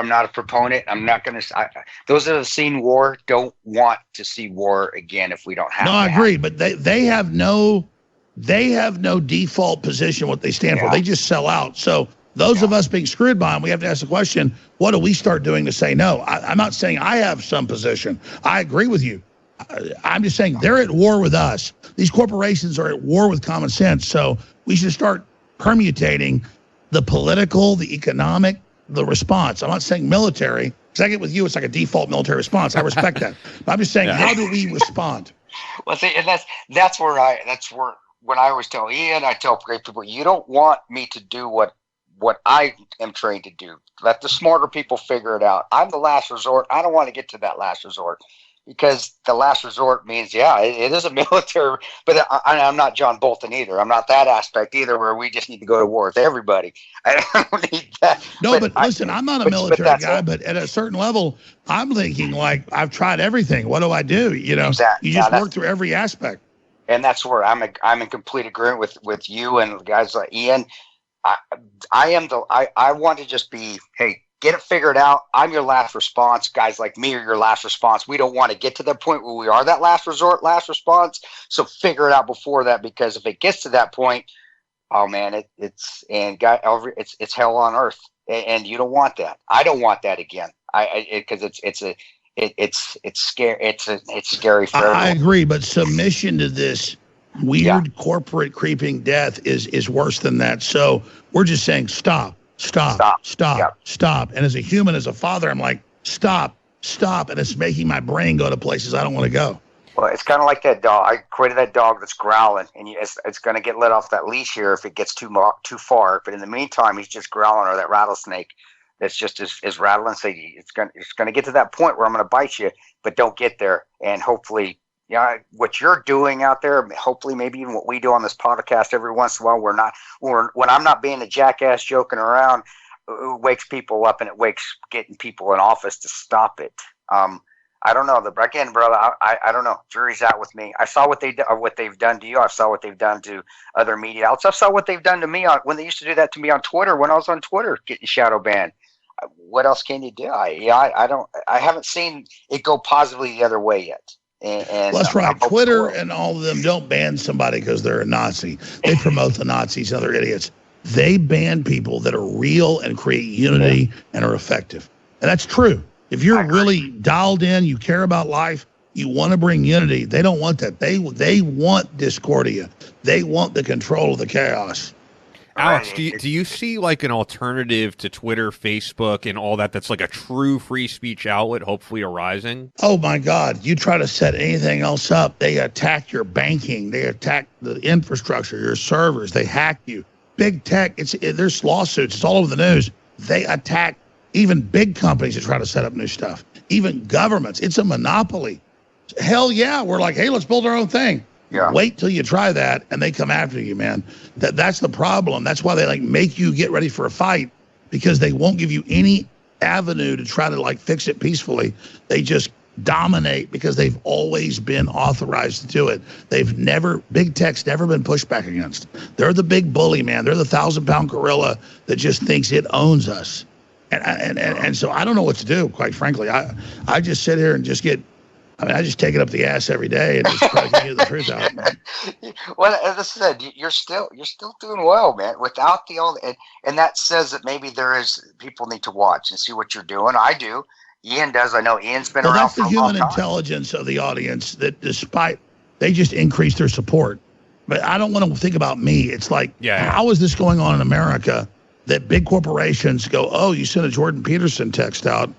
not a proponent. I'm not going to. Those that have seen war don't want to see war again if we don't have. No, I agree, but they have no default position what they stand for. They just sell out. So those of us being screwed by them, we have to ask the question: what do we start doing to say no? I'm not saying I have some position. I agree with you. I'm just saying they're at war with us. These corporations are at war with common sense. So we should start permutating the political, the economic, the response. I'm not saying military, because I get with you, it's like a default military response. I respect that. But I'm just saying, how do we respond? Well, see, and that's where when I always tell Ian, I tell great people, you don't want me to do what I am trained to do. Let the smarter people figure it out. I'm the last resort. I don't want to get to that last resort. Because the last resort means, it is a military, but I'm not John Bolton either. I'm not that aspect either, where we just need to go to war with everybody. I don't need that. No, but listen, I'm not a military guy, but at a certain level, I'm thinking like, I've tried everything. What do I do? You know, exactly. You just work through every aspect. And that's where I'm in complete agreement with you and guys like Ian. I want to just be, hey, get it figured out. I'm your last response. Guys like me are your last response. We don't want to get to the point where we are that last resort, last response. So figure it out before that, because if it gets to that point, oh man, it's hell on earth, and you don't want that. I don't want that again. Because it's scary. It's scary for everyone. I agree, but submission to this weird corporate creeping death is worse than that. So we're just saying stop. And as a human, as a father, I'm like, stop. And it's making my brain go to places I don't want to go. Well, it's kind of like that dog. I created that dog that's growling, and it's going to get let off that leash here if it gets too far. But in the meantime, he's just growling, or that rattlesnake that's just is rattling. So it's going to get to that point where I'm going to bite you, but don't get there. And hopefully, what you're doing out there, hopefully maybe even what we do on this podcast every once in a while, when I'm not being a jackass joking around, it wakes people up, and it wakes getting people in office to stop it. I don't know. Again, brother, I don't know. Jury's out with me. I saw what they've done to you. I saw what they've done to other media outlets. I saw what they've done to me when they used to do that to me on Twitter, when I was on Twitter getting shadow banned. What else can you do? I haven't seen it go positively the other way yet. And that's right. Twitter and all of them don't ban somebody because they're a Nazi. They promote the Nazis and other idiots. They ban people that are real and create unity and are effective. And that's true. If you're really dialed in, you care about life, you want to bring unity, they don't want that. They want discordia. They want the control of the chaos. Alex, do you see like an alternative to Twitter, Facebook, and all that that's like a true free speech outlet hopefully arising? Oh, my God. You try to set anything else up, they attack your banking. They attack the infrastructure, your servers. They hack you. Big tech, there's lawsuits. It's all over the news. They attack even big companies that try to set up new stuff. Even governments. It's a monopoly. Hell yeah. We're like, hey, let's build our own thing. Yeah. Wait till you try that, and they come after you, man. That's the problem. That's why they make you get ready for a fight, because they won't give you any avenue to try to fix it peacefully. They just dominate because they've always been authorized to do it. Big tech's never been pushed back against. They're the big bully, man. They're the 1,000-pound gorilla that just thinks it owns us. And so I don't know what to do, quite frankly. I just sit here and I just take it up the ass every day and just try to get the truth out. Well, as I said, you're still doing well, man. Without the old, and that says that maybe people need to watch and see what you're doing. I do. Ian does. I know Ian's been around. That's the human intelligence of the audience that, despite they just increase their support. But I don't want to think about me. It's like, how is this going on in America that big corporations go, oh, you sent a Jordan Peterson text out?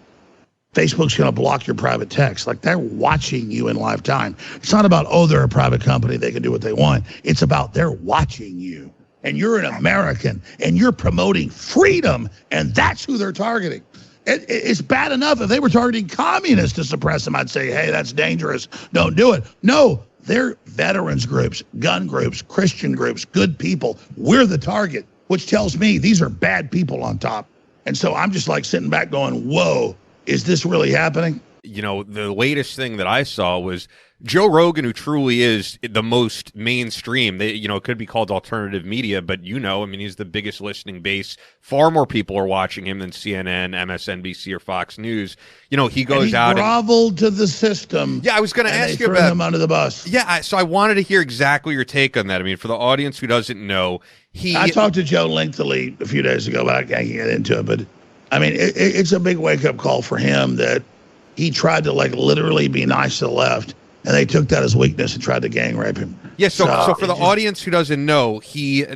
Facebook's going to block your private text. Like, they're watching you in live time. It's not about, oh, they're a private company, they can do what they want. It's about they're watching you. And you're an American, and you're promoting freedom, and that's who they're targeting. It's bad enough if they were targeting communists to suppress them. I'd say, hey, that's dangerous. Don't do it. No, they're veterans groups, gun groups, Christian groups, good people. We're the target, which tells me these are bad people on top. And so I'm just like sitting back going, whoa, is this really happening? You know, the latest thing that I saw was Joe Rogan, who truly is the most mainstream. They, you know, it could be called alternative media, but you know, I mean, he's the biggest listening base. Far more people are watching him than CNN, MSNBC, or Fox News. You know, he goes out and groveled to the system. Yeah, I was going to ask you about him under the bus. Yeah, so I wanted to hear exactly your take on that. I mean, for the audience who doesn't know, I talked to Joe lengthily a few days ago, but I can't get into it. But I mean, it's a big wake-up call for him that he tried to like literally be nice to the left, and they took that as weakness and tried to gang rape him. Yeah, so for the audience who doesn't know,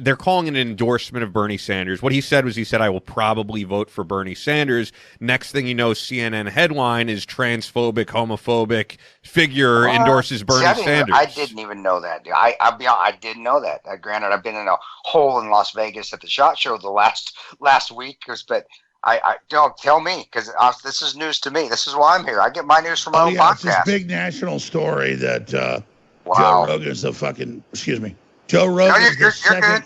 they're calling it an endorsement of Bernie Sanders. What he said was, he said, I will probably vote for Bernie Sanders. Next thing you know, CNN headline is transphobic, homophobic figure endorses Bernie Sanders. I didn't even know that. I didn't know that. Granted, I've been in a hole in Las Vegas at the SHOT Show the last week, but I don't tell me, because this is news to me. This is why I'm here. I get my news from my own podcast. It's this big national story that wow. Joe Rogan's the fucking, excuse me, Joe Rogan's the second.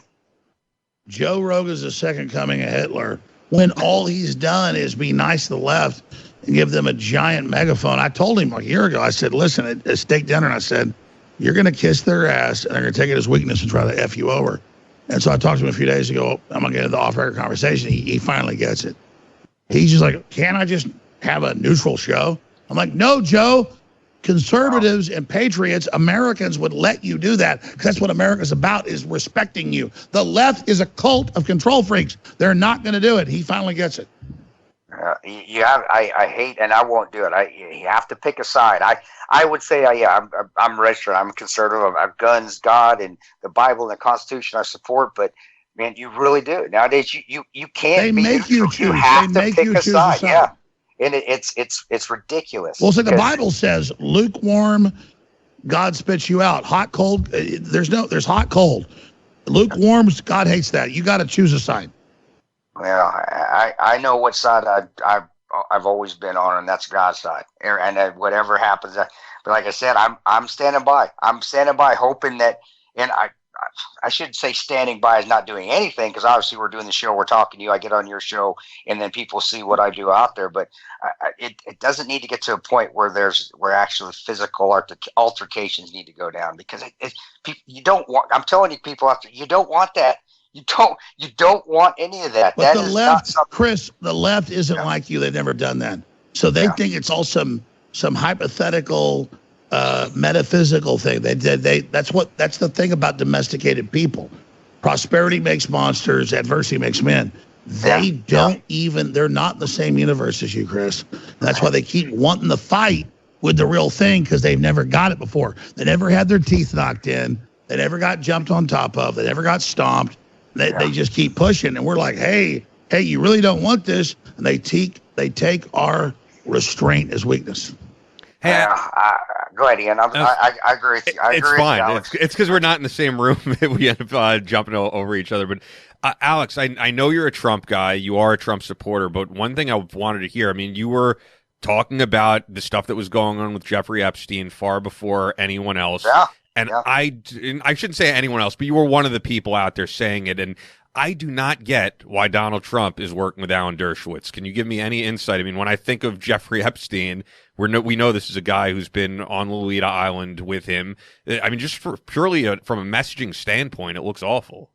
Joe Rogan's the second coming of Hitler, when all he's done is be nice to the left and give them a giant megaphone. I told him a year ago, I said, listen, at steak dinner, I said, you're going to kiss their ass, and they're going to take it as weakness and try to F you over. And so I talked to him a few days ago. I'm going to get into the off-air conversation. He finally gets it. He's just like, can't I just have a neutral show? I'm like, no, Joe. Conservatives and patriots, Americans would let you do that, because that's what America's about, is respecting you. The left is a cult of control freaks. They're not going to do it. He finally gets it. I hate, and I won't do it. You have to pick a side. I would say, I'm registered. I'm conservative. I've guns, God, and the Bible and the Constitution I support, but man, you really do. Nowadays, you can't. They make you choose. You have to pick a side. Yeah, and it's ridiculous. Well, so the Bible says, lukewarm, God spits you out. Hot, cold. There's hot, cold. Lukewarm, God hates that. You got to choose a side. Well, I know what side I've always been on, and that's God's side. And whatever happens, but like I said, I'm standing by. I'm standing by, hoping that, and I should say standing by is not doing anything, because obviously we're doing the show, we're talking to you, I get on your show, and then people see what I do out there. But it doesn't need to get to a point where actually physical altercations need to go down, because you don't want. I'm telling you, people out there, you don't want that. You don't want any of that. But the left, Chris, the left isn't like you. They've never done that, so they think it's all some hypothetical, metaphysical thing. That's the thing about domesticated people. Prosperity makes monsters, adversity makes men. They don't even, they're not in the same universe as you, Chris. That's why they keep wanting the fight with the real thing, because they've never got it before. They never had their teeth knocked in. They never got jumped on top of. They never got stomped. They just keep pushing, and we're like, hey, you really don't want this, and they take our restraint as weakness. Hey, go ahead, Ian. I agree with you. It's fine. It's because we're not in the same room that we end up jumping over each other. But Alex, I know you're a Trump guy. You are a Trump supporter. But one thing I wanted to hear, I mean, you were talking about the stuff that was going on with Jeffrey Epstein far before anyone else. Yeah. And I shouldn't say anyone else, but you were one of the people out there saying it. And I do not get why Donald Trump is working with Alan Dershowitz. Can you give me any insight? I mean, when I think of Jeffrey Epstein, we know this is a guy who's been on Lolita Island with him. I mean, just purely from a messaging standpoint, it looks awful.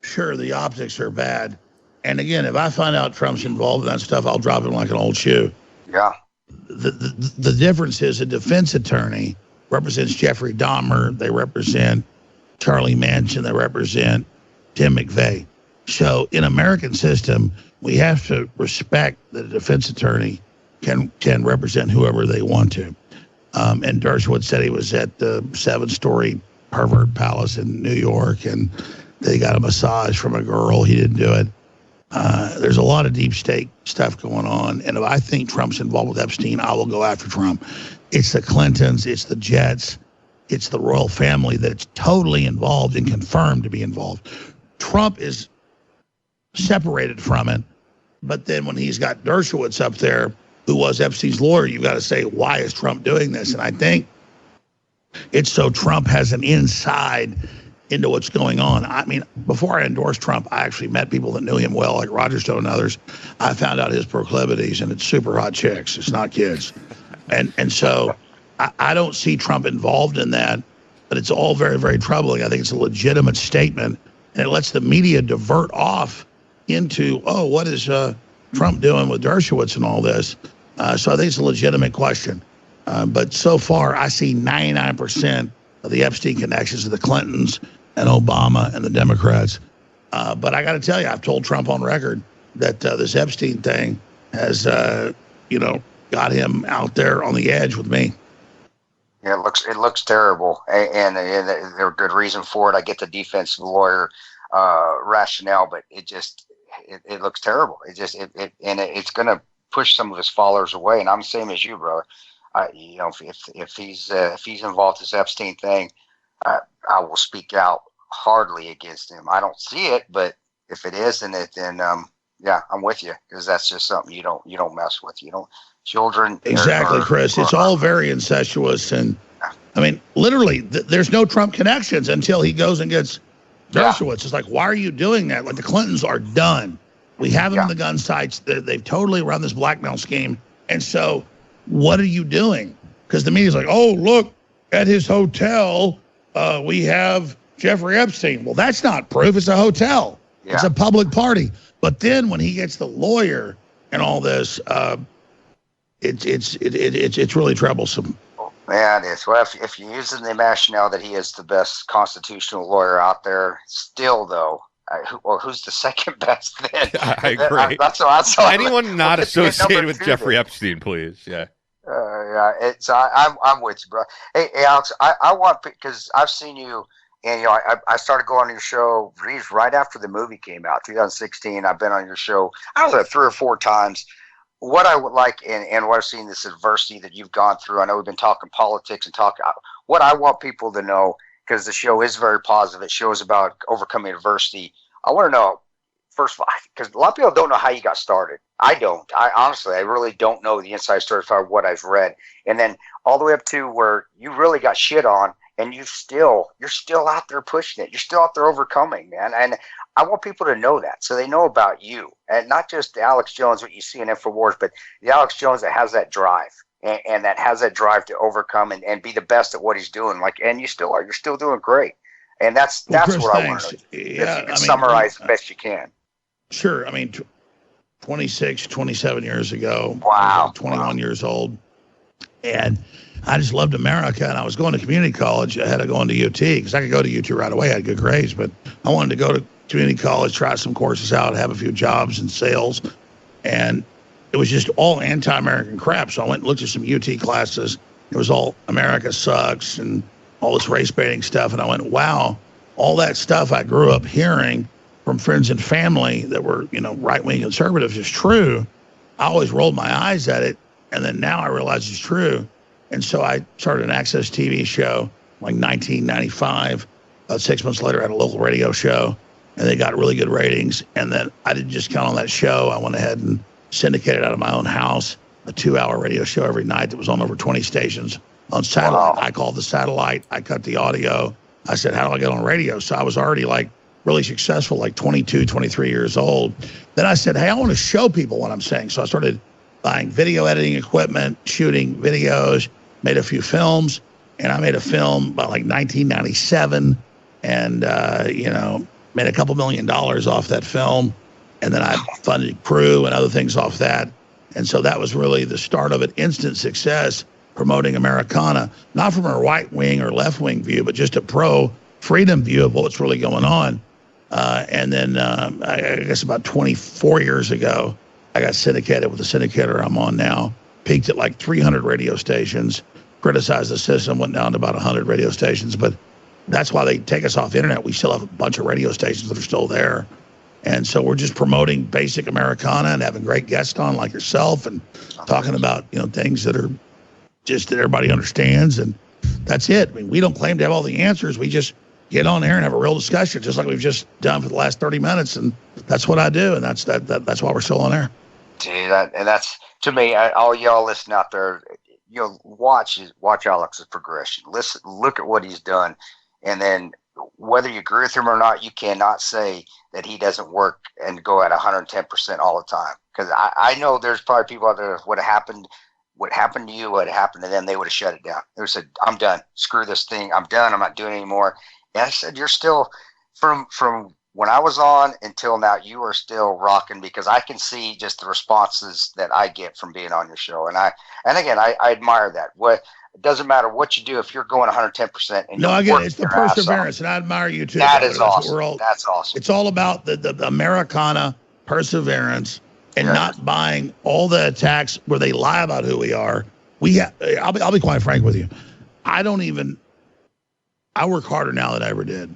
Sure, the optics are bad. And again, if I find out Trump's involved in that stuff, I'll drop him like an old shoe. Yeah. The difference is a defense attorney represents Jeffrey Dahmer. They represent Charlie Manson. They represent Tim McVeigh. So in American system, we have to respect that a defense attorney can represent whoever they want to. And Dershowitz said he was at the 7-story pervert palace in New York, and they got a massage from a girl. He didn't do it. There's a lot of deep state stuff going on. And if I think Trump's involved with Epstein, I will go after Trump. It's the Clintons, it's the Jets, it's the royal family that's totally involved and confirmed to be involved. Trump is separated from it. But then when he's got Dershowitz up there, who was Epstein's lawyer, you've got to say, why is Trump doing this? And I think it's so Trump has an inside into what's going on. I mean, before I endorsed Trump, I actually met people that knew him well, like Roger Stone and others. I found out his proclivities, and it's super hot chicks. It's not kids. And so I don't see Trump involved in that, but it's all very, very troubling. I think it's a legitimate statement, and it lets the media divert off into, oh, what is Trump doing with Dershowitz and all this? So I think it's a legitimate question. But so far, I see 99% of the Epstein connections to the Clintons and Obama and the Democrats. But I got to tell you, I've told Trump on record that this Epstein thing has, got him out there on the edge with me. Yeah, it looks terrible, and there's a good reason for it. I get the defensive lawyer rationale, but it looks terrible. It's going to push some of his followers away. And I'm the same as you, brother. If he's involved in this Epstein thing, I will speak out hardly against him. I don't see it, but if it is, then I'm with you, because that's just something you don't mess with. You don't. Children. Exactly, Chris. It's all very incestuous, and I mean, literally, there's no Trump connections until he goes and gets Dershowitz. It's like, why are you doing that? Like, the Clintons are done. We have them in the gun sites. They've totally run this blackmail scheme. And so what are you doing? Because the media's like, oh, look, at his hotel, we have Jeffrey Epstein. Well, that's not proof. It's a hotel. Yeah. It's a public party. But then when he gets the lawyer and all this, it's really troublesome. Yeah, it is. Well, if you're using the rationale that he is the best constitutional lawyer out there, still, though, who's the second best then? I agree. That's anyone not associated with Jeffrey Epstein, please. Yeah. I'm with you, bro. Hey, Alex, I want, because I've seen you, and I started going on your show right after the movie came out, 2016. I've been on your show, I don't know, 3 or 4 times. What I would like, and what I've seen, this adversity that you've gone through. I know we've been talking politics and what I want people to know, because the show is very positive. It shows about overcoming adversity. I want to know, first of all, because a lot of people don't know how you got started. I don't. I really don't know the inside story of what I've read. And then all the way up to where you really got shit on, and you're still out there pushing it. You're still out there overcoming, man. And I want people to know that, so they know about you, and not just the Alex Jones, what you see in InfoWars, but the Alex Jones that has that drive, and that has that drive to overcome and be the best at what he's doing. And you still are. You're still doing great. And that's Chris, what I want to know. Yeah, if you can summarize the best you can. Sure. I mean, 26, 27 years ago. Wow. I was 21 years old. And I just loved America, and I was going to community college ahead of going to UT, because I could go to UT right away. I had good grades, but I wanted to go to community college, try some courses out, have a few jobs in sales. And it was just all anti-American crap. So I went and looked at some UT classes. It was all America sucks and all this race-baiting stuff. And I went, wow, all that stuff I grew up hearing from friends and family that were, right-wing conservatives is true. I always rolled my eyes at it. And then now I realize it's true. And so I started an Access TV show like 1995. About 6 months later, I had a local radio show, and they got really good ratings. And then I didn't just count on that show. I went ahead and syndicated out of my own house a 2-hour radio show every night that was on over 20 stations on satellite. Wow. I called the satellite. I cut the audio. I said, how do I get on radio? So I was already really successful, 22, 23 years old. Then I said, hey, I want to show people what I'm saying. So I started buying video editing equipment, shooting videos, made a few films. And I made a film about 1997 and, made a couple $1 million off that film. And then I funded crew and other things off that. And so that was really the start of it. Instant success, promoting Americana, not from a right wing or left wing view, but just a pro freedom view of what's really going on. And then I guess about 24 years ago, I got syndicated with the syndicator I'm on now, peaked at 300 radio stations, criticized the system, went down to about 100 radio stations. But that's why they take us off the internet. We still have a bunch of radio stations that are still there. And so we're just promoting basic Americana and having great guests on like yourself and talking about, things that are just that everybody understands. And that's it. I mean, we don't claim to have all the answers. We just get on there and have a real discussion, just like we've just done for the last 30 minutes. And that's what I do. And that's why we're still on air. Dude, that's to me, all y'all listening out there, watch Alex's progression. Look at what he's done. And then whether you agree with him or not, you cannot say that he doesn't work and go at 110% all the time. Because I know there's probably people out there that what happened to you, what happened to them, they would have shut it down. They would have said, I'm done. Screw this thing. I'm done. I'm not doing it anymore. And I said, you're still, from when I was on until now, you are still rocking, because I can see just the responses that I get from being on your show. And again, I admire that. It doesn't matter what you do if you're going 110%. No, again, it's the perseverance, and I admire you too. That is awesome. That's awesome. It's all about the Americana perseverance and not buying all the attacks where they lie about who we are. I'll be quite frank with you. I work harder now than I ever did.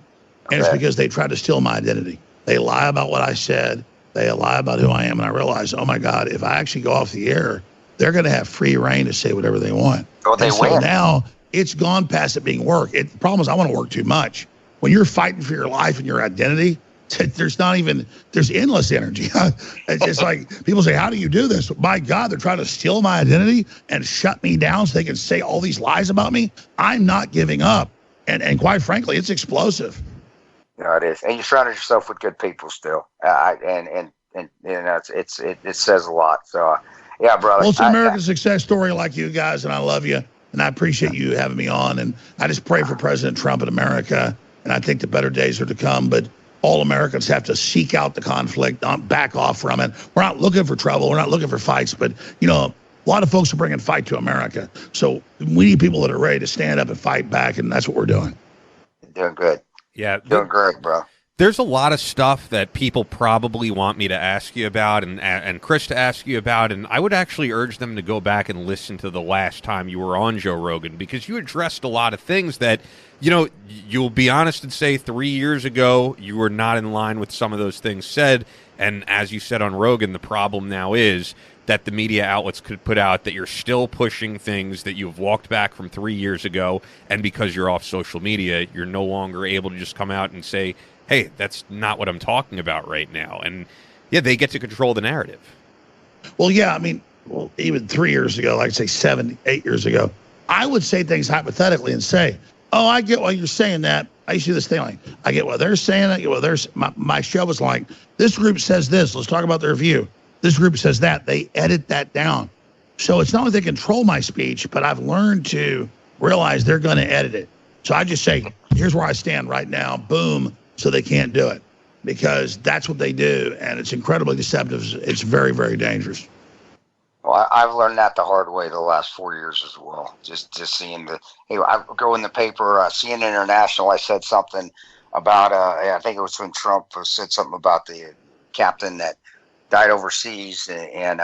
And it's because they tried to steal my identity. They lie about what I said. They lie about who I am. And I realized, oh my God, if I actually go off the air, they're going to have free reign to say whatever they want. Oh, they win. So now it's gone past it being work. The problem is I want to work too much. When you're fighting for your life and your identity, there's endless energy. It's just like people say, how do you do this? My God, they're trying to steal my identity and shut me down so they can say all these lies about me. I'm not giving up. And quite frankly, it's explosive. No, it is. And you surround yourself with good people still. And it says a lot. So, yeah, brother. Well, it's an American success story like you guys, and I love you. And I appreciate you having me on. And I just pray for President Trump in America. And I think the better days are to come. But all Americans have to seek out the conflict, not back off from it. We're not looking for trouble. We're not looking for fights. But, a lot of folks are bringing fight to America. So we need people that are ready to stand up and fight back. And that's what we're doing. Doing good. Yeah. Doing great, bro. There's a lot of stuff that people probably want me to ask you about and Chris to ask you about, and I would actually urge them to go back and listen to the last time you were on Joe Rogan, because you addressed a lot of things that, you'll be honest and say 3 years ago you were not in line with some of those things said, and as you said on Rogan, the problem now is that the media outlets could put out that you're still pushing things that you've walked back from 3 years ago, and because you're off social media, you're no longer able to just come out and say, hey, that's not what I'm talking about right now. And yeah, they get to control the narrative. Well, yeah, even 3 years ago, like say 7, 8 years ago, I would say things hypothetically and say, oh, I get why you're saying that. I used to do this thing like, I get what they're saying. I get what my show was like, this group says this. Let's talk about their view. This group says that. They edit that down. So it's not like they control my speech, but I've learned to realize they're going to edit it. So I just say, here's where I stand right now. Boom. So they can't do it, because that's what they do. And it's incredibly deceptive. It's very, very dangerous. Well, I've learned that the hard way the last 4 years as well. Just seeing I go in the paper, CNN International, I said something about, I think it was when Trump said something about the captain that died overseas, and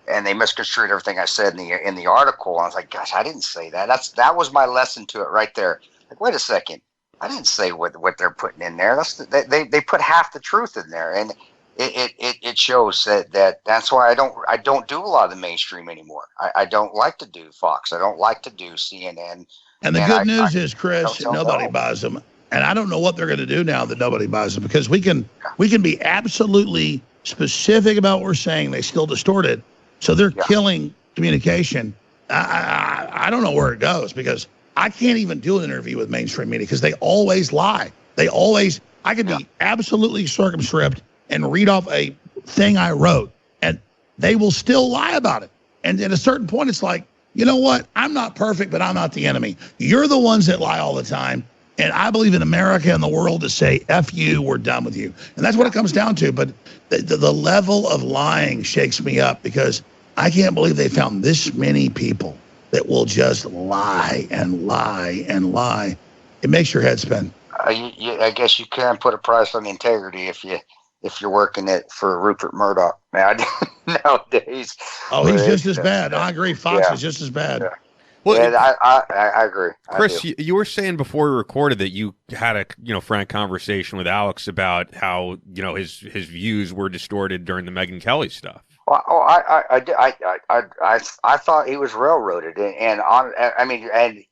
they misconstrued everything I said in the article. I was like, gosh, I didn't say that. That was my lesson to it right there. Like, wait a second. I didn't say what they're putting in there. They put half the truth in there, and it shows that's why I don't do a lot of the mainstream anymore. I don't like to do Fox. I don't like to do CNN. And the good news is, Chris, nobody buys them. And I don't know what they're going to do now that nobody buys them, because we can be absolutely specific about what we're saying. They still distort it, so they're killing communication. I don't know where it goes, because I can't even do an interview with mainstream media because they always lie. I could be absolutely circumscribed and read off a thing I wrote, and they will still lie about it. And at a certain point, it's like, you know what? I'm not perfect, but I'm not the enemy. You're the ones that lie all the time. And I believe in America and the world to say, F you, we're done with you. And that's what it comes down to. But the level of lying shakes me up, because I can't believe they found this many people that will just lie and lie and lie. It makes your head spin. I guess you can put a price on integrity if you're working it for Rupert Murdoch nowadays. Oh, he's just as bad. I agree. Fox is just as bad. Well, yeah, I agree. Chris, you were saying before we recorded that you had a frank conversation with Alex about how his views were distorted during the Megyn Kelly stuff. Well, I thought he was railroaded, and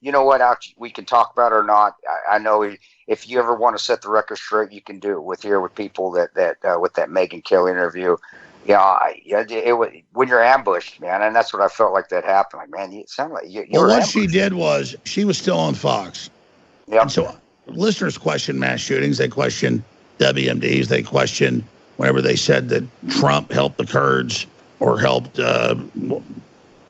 you know what? We can talk about it or not. I know if you ever want to set the record straight, you can do it with people that with that Megyn Kelly interview. It was when you're ambushed, man, and that's what I felt like that happened. Like, man, you sound like you. Well, what ambushed. she did was she was still on Fox. Yeah. And so listeners question mass shootings. They question WMDs. They question whenever they said that Trump helped the Kurds or helped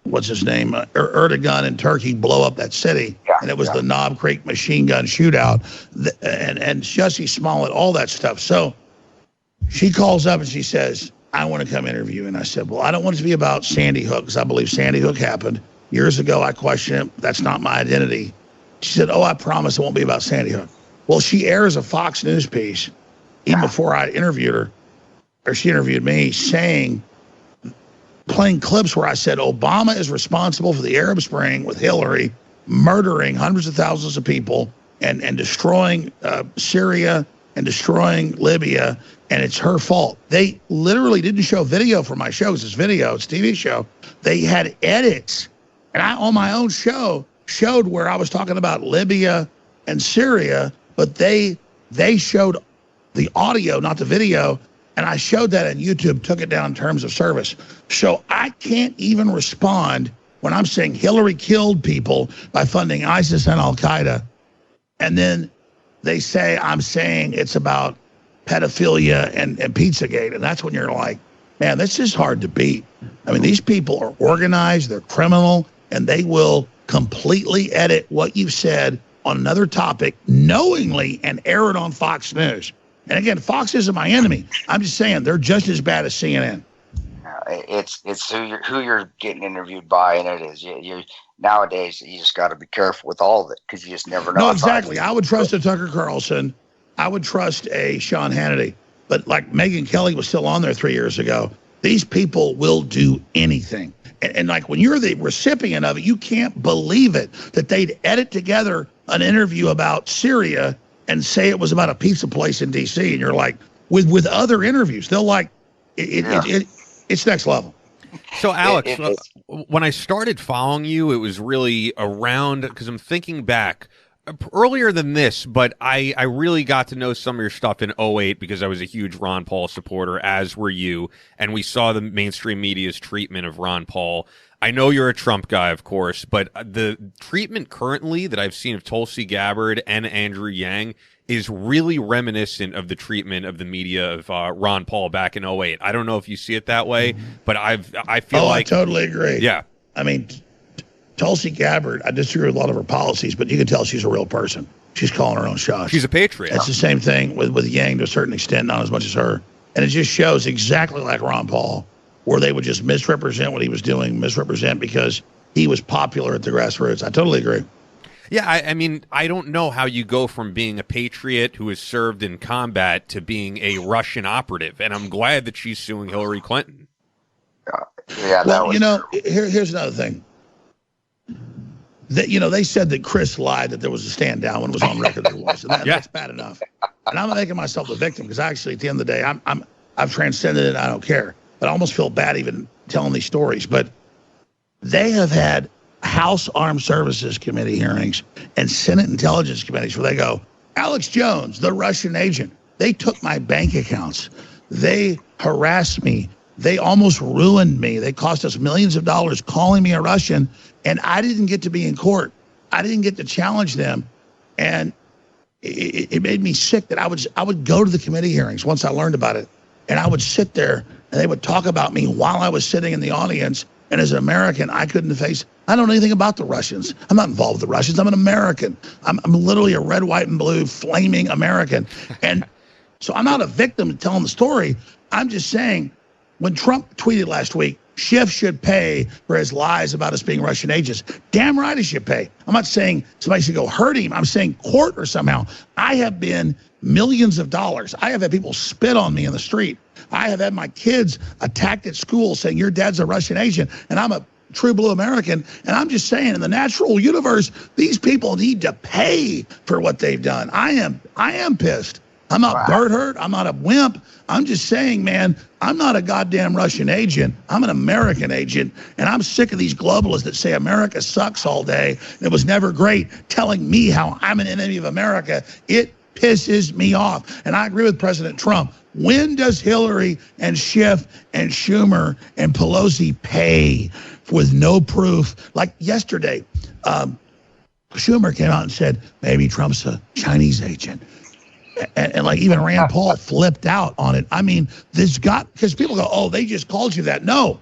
what's his name Erdogan in Turkey blow up that city, and it was the Knob Creek machine gun shootout, and Jussie Smollett, all that stuff. So she calls up and she says, I want to come interview. And I said, well, I don't want it to be about Sandy Hook, because I believe Sandy Hook happened. Years ago, I questioned it. That's not my identity. She said, oh, I promise it won't be about Sandy Hook. Well, she airs a Fox News piece, even before I interviewed her, or she interviewed me, playing clips where I said Obama is responsible for the Arab Spring with Hillary, murdering hundreds of thousands of people and destroying Syria and destroying Libya, and it's her fault. They literally didn't show video for my show. It's a TV show. They had edits, and I, on my own show, showed where I was talking about Libya and Syria, but they showed the audio, not the video, and I showed that on YouTube, took it down in terms of service. So I can't even respond when I'm saying Hillary killed people by funding ISIS and Al-Qaeda, and then they say I'm saying it's about pedophilia and Pizzagate, and that's when you're like, man, this is hard to beat. I mean, these people are organized, they're criminal, and they will completely edit what you've said on another topic knowingly and air it on Fox News. And again, Fox isn't my enemy. I'm just saying they're just as bad as CNN. It's who you're getting interviewed by, and it is you nowadays. You just got to be careful with all of it, because you just never know. No, exactly. I would trust a Tucker Carlson. I would trust a Sean Hannity. But like Megyn Kelly was still on there 3 years ago. These people will do anything. And like when you're the recipient of it, you can't believe it that they'd edit together an interview about Syria and say it was about a pizza place in D.C. And you're like, with other interviews, they'll like, it's next level. So, Alex, when I started following you, it was really around, because I'm thinking back earlier than this, but I really got to know some of your stuff in 2008 because I was a huge Ron Paul supporter, as were you, and we saw the mainstream media's treatment of Ron Paul. I know you're a Trump guy, of course, but the treatment currently that I've seen of Tulsi Gabbard and Andrew Yang is really reminiscent of the treatment of the media of Ron Paul back in 2008. I don't know if you see it that way, but I feel like... I totally agree. Yeah. I mean, Tulsi Gabbard, I disagree with a lot of her policies, but you can tell she's a real person. She's calling her own shots. She's a patriot. It's the same thing with Yang to a certain extent, not as much as her. And it just shows exactly like Ron Paul, where they would just misrepresent what he was doing, misrepresent because he was popular at the grassroots. I totally agree. Yeah, I mean, I don't know how you go from being a patriot who has served in combat to being a Russian operative, and I'm glad that she's suing Hillary Clinton. Yeah, well, here's another thing. That they said that Chris lied, that there was a stand down when it was on record there was, and that's bad enough. And I'm not making myself the victim, because actually, at the end of the day, I've transcended it. And I don't care, but I almost feel bad even telling these stories. But they have had House Armed Services Committee hearings and Senate Intelligence Committees where they go, Alex Jones, the Russian agent, they took my bank accounts. They harassed me. They almost ruined me. They cost us millions of dollars calling me a Russian, and I didn't get to be in court. I didn't get to challenge them. And it made me sick that I would go to the committee hearings once I learned about it, and I would sit there and they would talk about me while I was sitting in the audience. And as an American, I couldn't face, I don't know anything about the Russians. I'm not involved with the Russians. I'm an American. I'm literally a red, white, and blue flaming American. And so I'm not a victim telling the story. I'm just saying, when Trump tweeted last week, Schiff should pay for his lies about us being Russian agents. Damn right he should pay. I'm not saying somebody should go hurt him. I'm saying court or somehow. I have been millions of dollars. I have had people spit on me in the street. I have had my kids attacked at school saying your dad's a Russian agent, and I'm a true blue American. And I'm just saying, in the natural universe, these people need to pay for what they've done. I am pissed. I'm not butthurt. I'm not a wimp. I'm just saying, man, I'm not a goddamn Russian agent. I'm an American agent, and I'm sick of these globalists that say America sucks all day, and it was never great, telling me how I'm an enemy of America. It pisses me off. And I agree with President Trump. When does Hillary and Schiff and Schumer and Pelosi pay with no proof? Like yesterday, Schumer came out and said, maybe Trump's a Chinese agent. And like even Rand Paul flipped out on it. I mean, because people go, oh, they just called you that. No.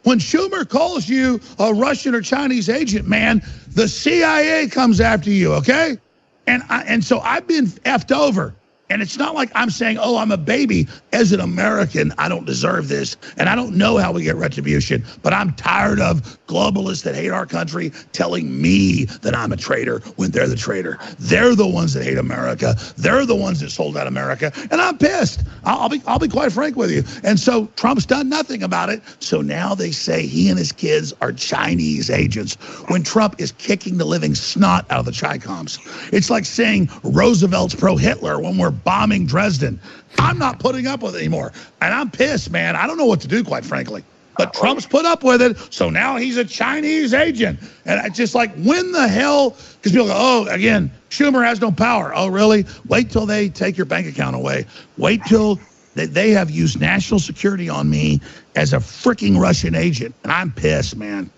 When Schumer calls you a Russian or Chinese agent, man, the CIA comes after you, okay? And so I've been effed over. And it's not like I'm saying, oh, I'm a baby. As an American, I don't deserve this. And I don't know how we get retribution. But I'm tired of globalists that hate our country telling me that I'm a traitor when they're the traitor. They're the ones that hate America. They're the ones that sold out America. And I'm pissed. I'll be quite frank with you. And so Trump's done nothing about it. So now they say he and his kids are Chinese agents when Trump is kicking the living snot out of the Chi-Coms. It's like saying Roosevelt's pro-Hitler when we're bombing Dresden. I'm not putting up with it anymore. And I'm pissed, man. I don't know what to do, quite frankly. But Trump's put up with it, so now he's a Chinese agent. And it's just like, when the hell? Because people go, oh, again, Schumer has no power. Oh, really? Wait till they take your bank account away. Wait till they have used national security on me as a freaking Russian agent. And I'm pissed, man.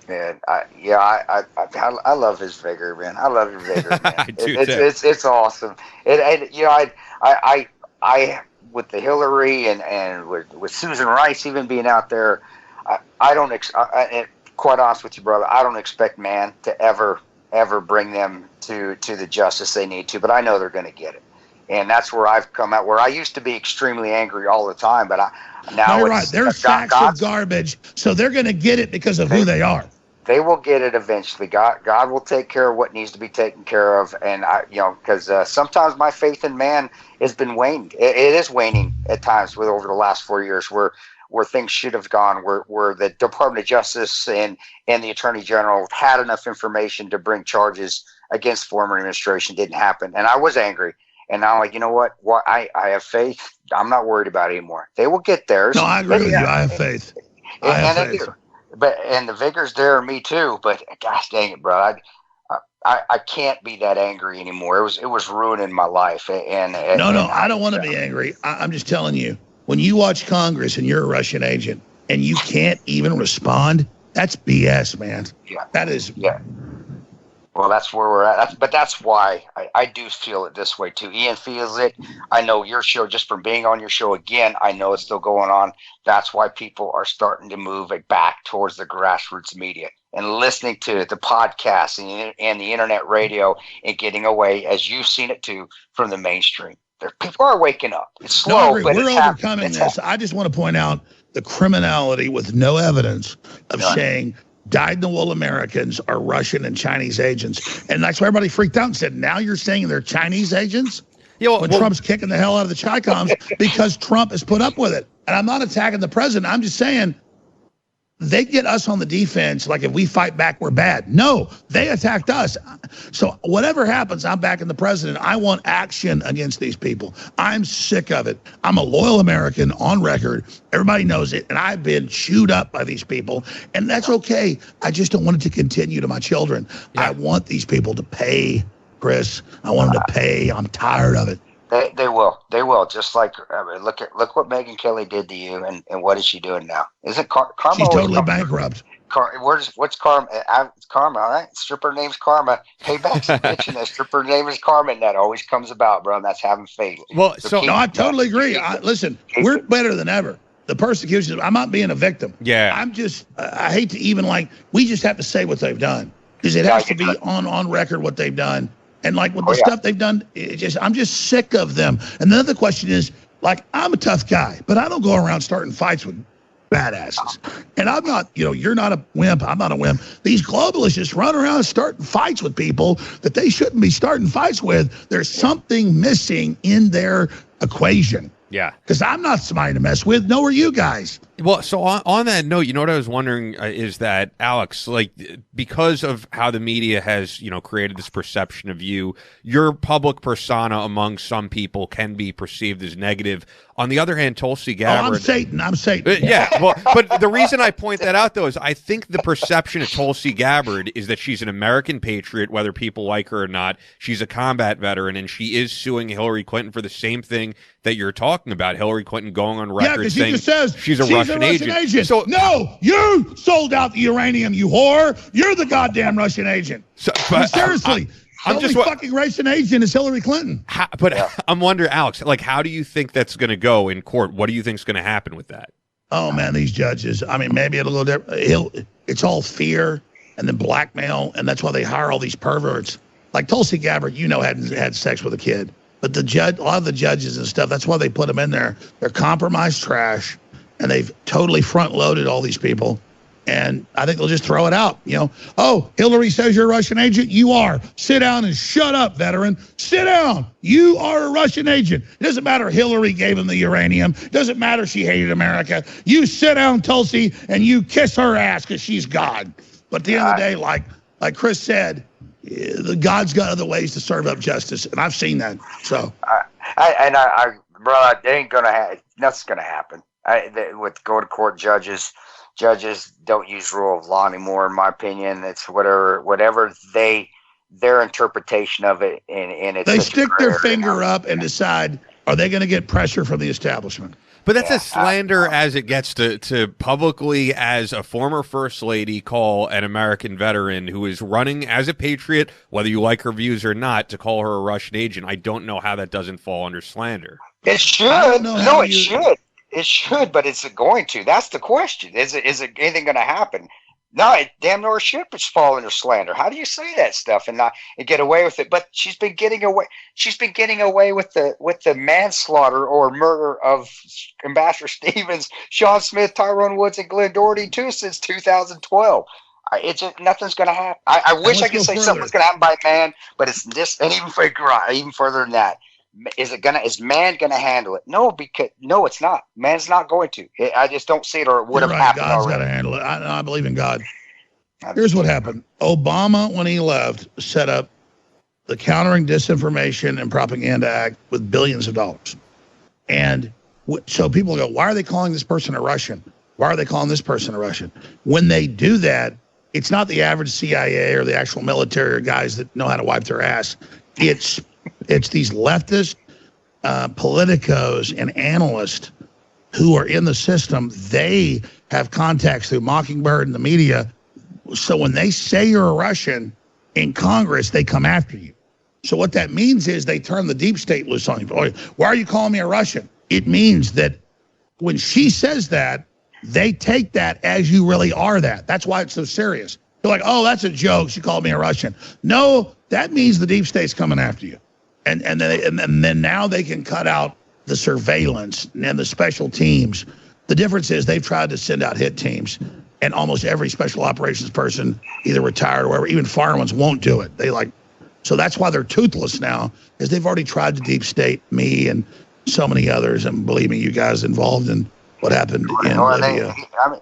Man, I love his vigor, man. I love his vigor, man. I do it's awesome. I with the Hillary and with Susan Rice even being out there, quite honest with you, brother, I don't expect man to ever bring them to the justice they need to, but I know they're going to get it. And that's where I've come out, where I used to be extremely angry all the time, but now you're right. They're sacks of garbage, so they're going to get it because of who they are. They will get it eventually. God will take care of what needs to be taken care of, and because sometimes my faith in man has been waning. It is waning at times over the last 4 years, where things should have gone, where the Department of Justice and the Attorney General had enough information to bring charges against former administration. Didn't happen, and I was angry. And now I'm like, you know what? I have faith. I'm not worried about it anymore. They will get theirs. No, I agree with you. I have faith. They do. And the vigor's there in me too. But gosh dang it, bro! I can't be that angry anymore. It was ruining my life. No, I don't want to be angry. I'm just telling you. When you watch Congress and you're a Russian agent and you can't even respond, that's BS, man. Yeah, that is. Yeah. Well, that's where we're at. But that's why I do feel it this way, too. Ian feels it. I know your show, just from being on your show again, I know it's still going on. That's why people are starting to move back towards the grassroots media and listening to the podcasts and the internet radio and getting away, as you've seen it, too, from the mainstream. People are waking up. It's slow, but we're overcoming this. I just want to point out the criminality with no evidence of saying dyed-in-the-wool Americans are Russian and Chinese agents. And that's why everybody freaked out and said, now you're saying they're Chinese agents? When Trump's kicking the hell out of the Chi-Coms because Trump has put up with it. And I'm not attacking the president. I'm just saying they get us on the defense like if we fight back, we're bad. No, they attacked us. So whatever happens, I'm backing the president. I want action against these people. I'm sick of it. I'm a loyal American on record. Everybody knows it. And I've been chewed up by these people. And that's okay. I just don't want it to continue to my children. Yeah. I want these people to pay, Chris. I want them to pay. I'm tired of it. They will. Just like look what Megyn Kelly did to you, and what is she doing now? Isn't Karma? She's totally bankrupt. What's Karma? It's Karma, all right? Stripper name's Karma. Payback's a bitch, and that stripper name is Karma, and that always comes about, bro. And that's having faith. Well, I totally agree. Listen, we're better than ever. The persecution. I'm not being a victim. Yeah. I'm just. I hate to even we just have to say what they've done because it has to be on record what they've done. And like with the stuff they've done, I'm just sick of them. And the other question is, I'm a tough guy, but I don't go around starting fights with badasses. And I'm not, you're not a wimp. I'm not a wimp. These globalists just run around starting fights with people that they shouldn't be starting fights with. There's something missing in their equation. Yeah. Because I'm not somebody to mess with. Nor are you guys. Well, so on that note, you know what I was wondering is that, Alex, like, because of how the media has, created this perception of you, your public persona among some people can be perceived as negative. On the other hand, Tulsi Gabbard... I'm Satan. Yeah, well, but the reason I point that out, though, is I think the perception of Tulsi Gabbard is that she's an American patriot, whether people like her or not. She's a combat veteran, and she is suing Hillary Clinton for the same thing that you're talking about. Hillary Clinton going on record saying just says she's a Russian agent. So, no, you sold out the uranium, you whore. You're the goddamn Russian agent. Seriously. I'm just fucking Russian agent is Hillary Clinton. I'm wondering, Alex, like, how do you think that's going to go in court? What do you think is going to happen with that? Oh man, these judges. I mean, maybe it'll go different. It's all fear and then blackmail, and that's why they hire all these perverts. Like Tulsi Gabbard, had sex with a kid, but a lot of the judges and stuff. That's why they put them in there. They're compromised trash, and they've totally front loaded all these people. And I think they'll just throw it out. Oh, Hillary says you're a Russian agent. You are. Sit down and shut up, veteran. Sit down. You are a Russian agent. It doesn't matter Hillary gave him the uranium. It doesn't matter she hated America. You sit down, Tulsi, and you kiss her ass because she's God. But at the end of the day, like Chris said, the God's got other ways to serve up justice, and I've seen that. So, brother, it ain't gonna happen. Nothing's gonna happen. With go to court judges. Judges don't use rule of law anymore, in my opinion. It's whatever their interpretation of it, and it's they stick their finger up and decide, are they going to get pressure from the establishment? But that's as slander as it gets to publicly, as a former first lady, call an American veteran who is running as a patriot, whether you like her views or not, to call her a Russian agent. I don't know how that doesn't fall under slander. It should. No, it should. It should, but is it going to? That's the question. Is it anything going to happen? No, it damn near should fall under slander. How do you say that stuff and get away with it? But she's been getting away. She's been getting away with the manslaughter or murder of Ambassador Stevens, Sean Smith, Tyrone Woods, and Glenn Doherty too since 2012. Nothing's going to happen. I wish I could say something's going to happen by man, but it's this, and even further than that. Is man gonna handle it? No, it's not. Man's not going to. I just don't see it, or it would have happened. God's got to handle it. I believe in God. Here's what happened. Obama, when he left, set up the Countering Disinformation and Propaganda Act with billions of dollars. And so people go, why are they calling this person a Russian? Why are they calling this person a Russian? When they do that, it's not the average CIA or the actual military or guys that know how to wipe their ass. It's these leftist politicos and analysts who are in the system. They have contacts through Mockingbird and the media. So when they say you're a Russian in Congress, they come after you. So what that means is they turn the deep state loose on you. Why are you calling me a Russian? It means that when she says that, they take that as you really are that. That's why it's so serious. They're like, oh, that's a joke. She called me a Russian. No, that means the deep state's coming after you. And then now they can cut out the surveillance and the special teams. The difference is they've tried to send out hit teams, and almost every special operations person, either retired or whatever, even foreign ones, won't do it. So that's why they're toothless now, is they've already tried to deep state me and so many others. And believe me, you guys involved in what happened in Libya.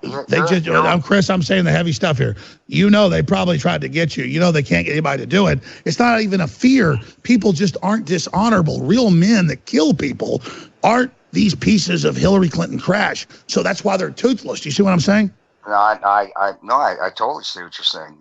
I'm Chris, I'm saying the heavy stuff here. They probably tried to get you. They can't get anybody to do it. It's not even a fear. People just aren't dishonorable. Real men that kill people aren't these pieces of Hillary Clinton crash. So that's why they're toothless. Do you see what I'm saying? No, I totally see what you're saying.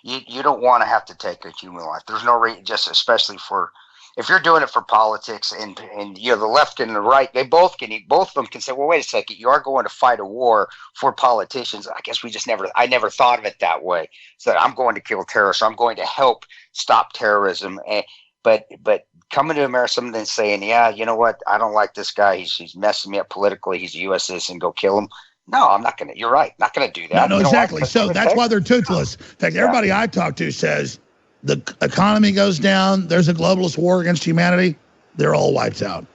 You don't want to have to take a human life. There's no reason, just especially for, if you're doing it for politics, and the left and the right, both of them can say, well, wait a second, you are going to fight a war for politicians. I guess I never thought of it that way. So I'm going to kill terrorists. I'm going to help stop terrorism. But coming to America, someone then saying, yeah, you know what, I don't like this guy. He's messing me up politically. He's a U.S. citizen. Go kill him. No, I'm not going to. You're right. Not going to do that. No, exactly. So that's why they're toothless. In fact, everybody I talk to says, the economy goes down, there's a globalist war against humanity, they're all wiped out.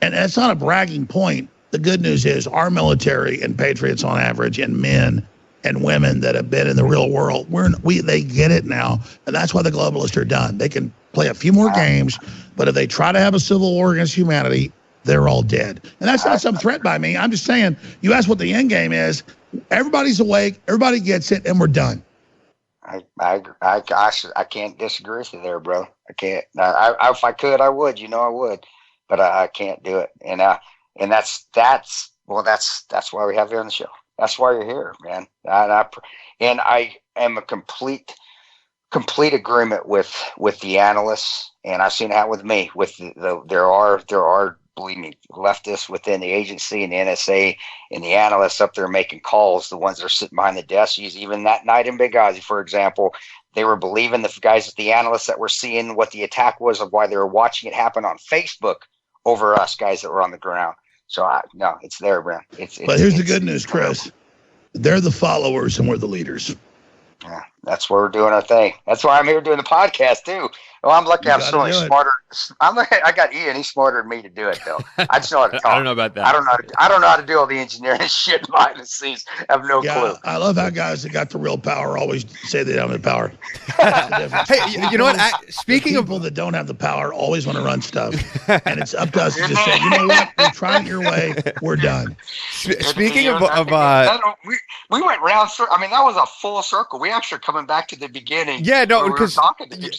And that's not a bragging point. The good news is our military and patriots on average, and men and women that have been in the real world, they get it now. And that's why the globalists are done. They can play a few more games, but if they try to have a civil war against humanity, they're all dead. And that's not some threat by me. I'm just saying, you ask what the end game is. Everybody's awake. Everybody gets it, and we're done. I can't disagree with you there, bro. I can't. If I could, I would. I would, but I can't do it. And that's why we have you on the show. That's why you're here, man. And I am a complete agreement with the analysts, and I've seen that with me. With there are, believe me, leftists within the agency and the NSA and the analysts up there making calls. The ones that are sitting behind the desks, even that night in Benghazi, for example, they were believing the guys, the analysts that were seeing what the attack was, of why they were watching it happen on Facebook over us guys that were on the ground. So no, it's there, man. But here's the good news, Chris. They're the followers and we're the leaders. Yeah, that's why we're doing our thing. That's why I'm here doing the podcast too. Well, I'm lucky. I'm so much smarter. I got Ian. He's smarter than me to do it, though. I just know how to talk. I don't know about that. I don't know how to do all the engineering shit behind the scenes. I have no clue. I love how guys that got the real power always say they don't have the power. Hey, you know what? Speaking of people that don't have the power, always want to run stuff, and it's up to us to just say, you know what? We're trying it your way. We're done. Speaking of we went round. I mean, that was a full circle. We actually are coming back to the beginning. Yeah, no, because exactly.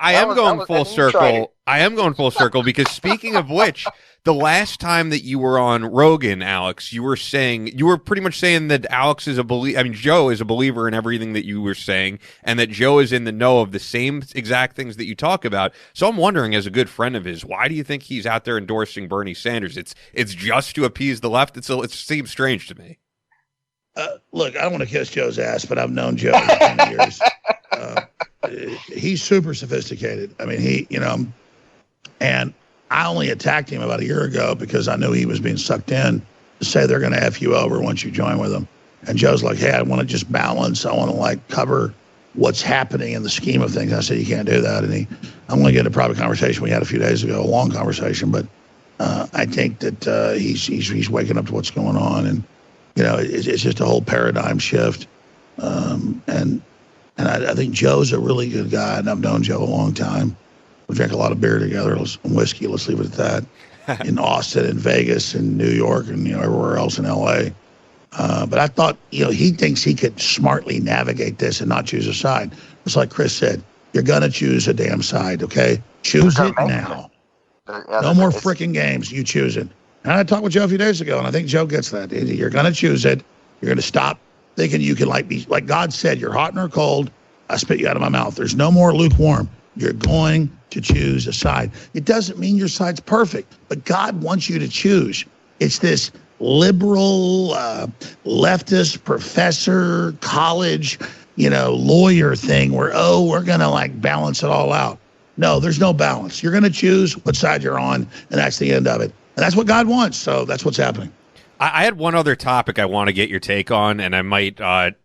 I am going full circle. I am going full circle because speaking of which, the last time that you were on Rogan, Alex, you were pretty much saying that Alex is Joe is a believer in everything that you were saying, and that Joe is in the know of the same exact things that you talk about. So I'm wondering, as a good friend of his, why do you think he's out there endorsing Bernie Sanders? It's just to appease the left. It seems strange to me. Look, I don't want to kiss Joe's ass, but I've known Joe for 10 years. He's super sophisticated. I mean, and I only attacked him about a year ago because I knew he was being sucked in to say they're going to F you over once you join with them. And Joe's like, hey, I want to just balance. I want to cover what's happening in the scheme of things. I said, you can't do that. And I'm going to get a private conversation we had a few days ago, a long conversation, but I think that he's waking up to what's going on. And, it's just a whole paradigm shift. And I think Joe's a really good guy, and I've known Joe a long time. We drank a lot of beer together, some whiskey, let's leave it at that, in Austin and Vegas and New York and everywhere else in L.A. But I thought, he thinks he could smartly navigate this and not choose a side. It's like Chris said, you're going to choose a damn side, okay? Choose it now. No more freaking games. You choose it. And I talked with Joe a few days ago, and I think Joe gets that. You're going to choose it. You're going to stop thinking you can be like God said, you're hot or cold, I spit you out of my mouth. There's no more lukewarm. You're going to choose a side. It doesn't mean your side's perfect, but God wants you to choose. It's this liberal, leftist, professor, college, lawyer thing where, we're going to balance it all out. No, there's no balance. You're going to choose what side you're on, and that's the end of it. And that's what God wants, so that's what's happening. I had one other topic I want to get your take on, and I might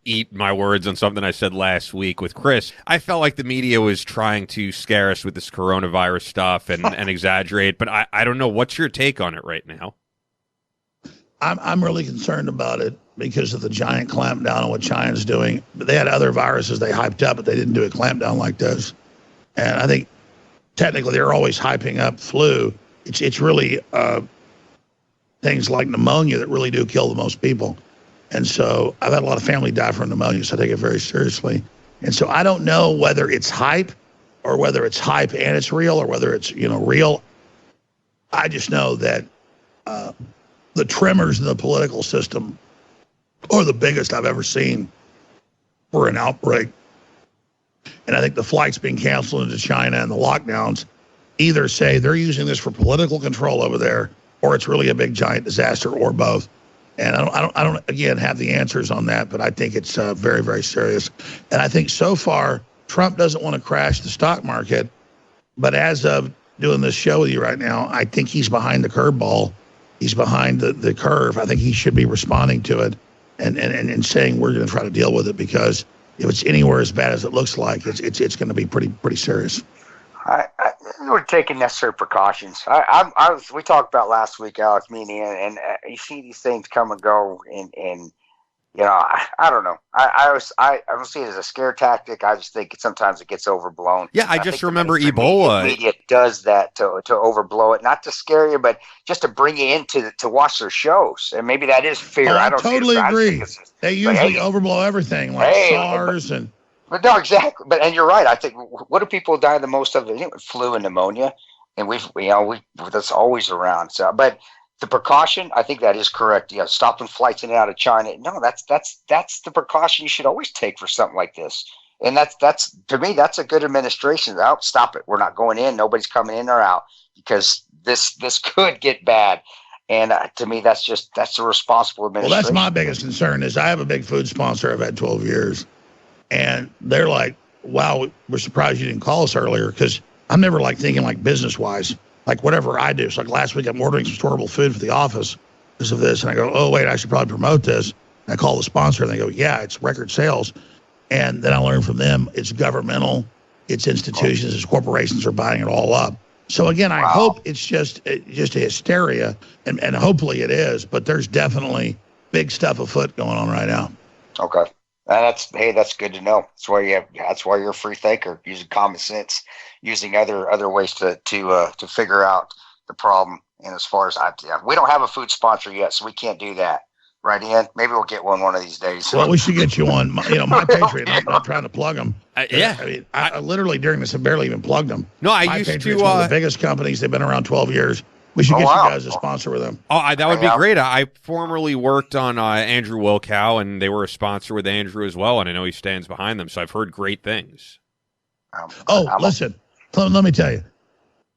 eat my words on something I said last week with Chris. I felt like the media was trying to scare us with this coronavirus stuff and exaggerate, but I don't know. What's your take on it right now? I'm really concerned about it because of the giant clampdown on what China's doing. But they had other viruses they hyped up, but they didn't do a clampdown like this. And I think technically they're always hyping up flu. It's really things like pneumonia that really do kill the most people. And so I've had a lot of family die from pneumonia, so I take it very seriously. And so I don't know whether it's hype or whether it's hype and it's real or whether it's, real. I just know that the tremors in the political system are the biggest I've ever seen for an outbreak. And I think the flights being canceled into China and the lockdowns either say they're using this for political control over there, or it's really a big giant disaster, or both. And I don't again have the answers on that, but I think it's very, very serious. And I think so far Trump doesn't want to crash the stock market, but as of doing this show with you right now, I think he's behind the curveball. He's behind the curve. I think he should be responding to it and saying we're going to try to deal with it, because if it's anywhere as bad as it looks like, it's going to be pretty serious. We're taking necessary precautions. We talked about last week, Alex, me and Ian, and you see these things come and go, and I don't know. I don't see it as a scare tactic. I just think sometimes it gets overblown. Yeah, I just remember Ebola. Media does that to overblow it, not to scare you, but just to bring you in to watch their shows. And maybe that is fear. I totally agree. They usually overblow everything, like SARS and. But no, exactly. And you're right. I think what do people die the most of? Flu and pneumonia, and that's always around. So, but the precaution, I think that is correct. Stopping flights in and out of China. No, that's the precaution you should always take for something like this. And that's to me, that's a good administration. Oh, stop it. We're not going in. Nobody's coming in or out because this could get bad. And to me, that's a responsible administration. Well, that's my biggest concern is I have a big food sponsor I've had 12 years. And they're like, wow, we're surprised you didn't call us earlier because I'm never like thinking like business-wise. Like whatever I do. So like last week I'm ordering some storable food for the office because of this. And I go, oh, wait, I should probably promote this. And I call the sponsor and they go, yeah, it's record sales. And then I learn from them it's governmental, it's institutions, it's corporations are buying it all up. So again, I hope it's just a hysteria and hopefully it is, but there's definitely big stuff afoot going on right now. Okay. And that's good to know. That's why you're a free thinker, using common sense, using other ways to figure out the problem. And as far as we don't have a food sponsor yet, so we can't do that. Right, Ian? Maybe we'll get one of these days. Well, we should get you on. My Patriot. I'm not trying to plug them. Yeah. I mean, I literally during this, I barely even plugged them. No, I used to. One of the biggest companies. They've been around 12 years. We should get you guys a sponsor with them. Oh, that would be great. I formerly worked on Andrew Wilkow, and they were a sponsor with Andrew as well, and I know he stands behind them, so I've heard great things. Listen, let me tell you.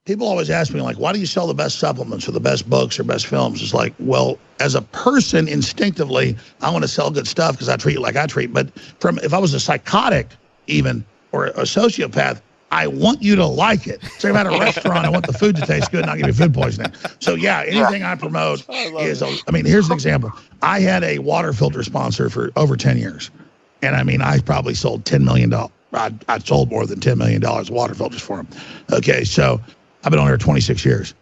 People always ask me, like, why do you sell the best supplements or the best books or best films? It's like, well, as a person, instinctively, I want to sell good stuff because I treat you like I treat. But if I was a psychotic even or a sociopath, I want you to like it. So if I'm at a restaurant, I want the food to taste good and I'll give you food poisoning. So yeah, anything I promote is, here's an example. I had a water filter sponsor for over 10 years. And I probably sold $10 million. I sold more than $10 million of water filters for them. Okay, so I've been on here 26 years.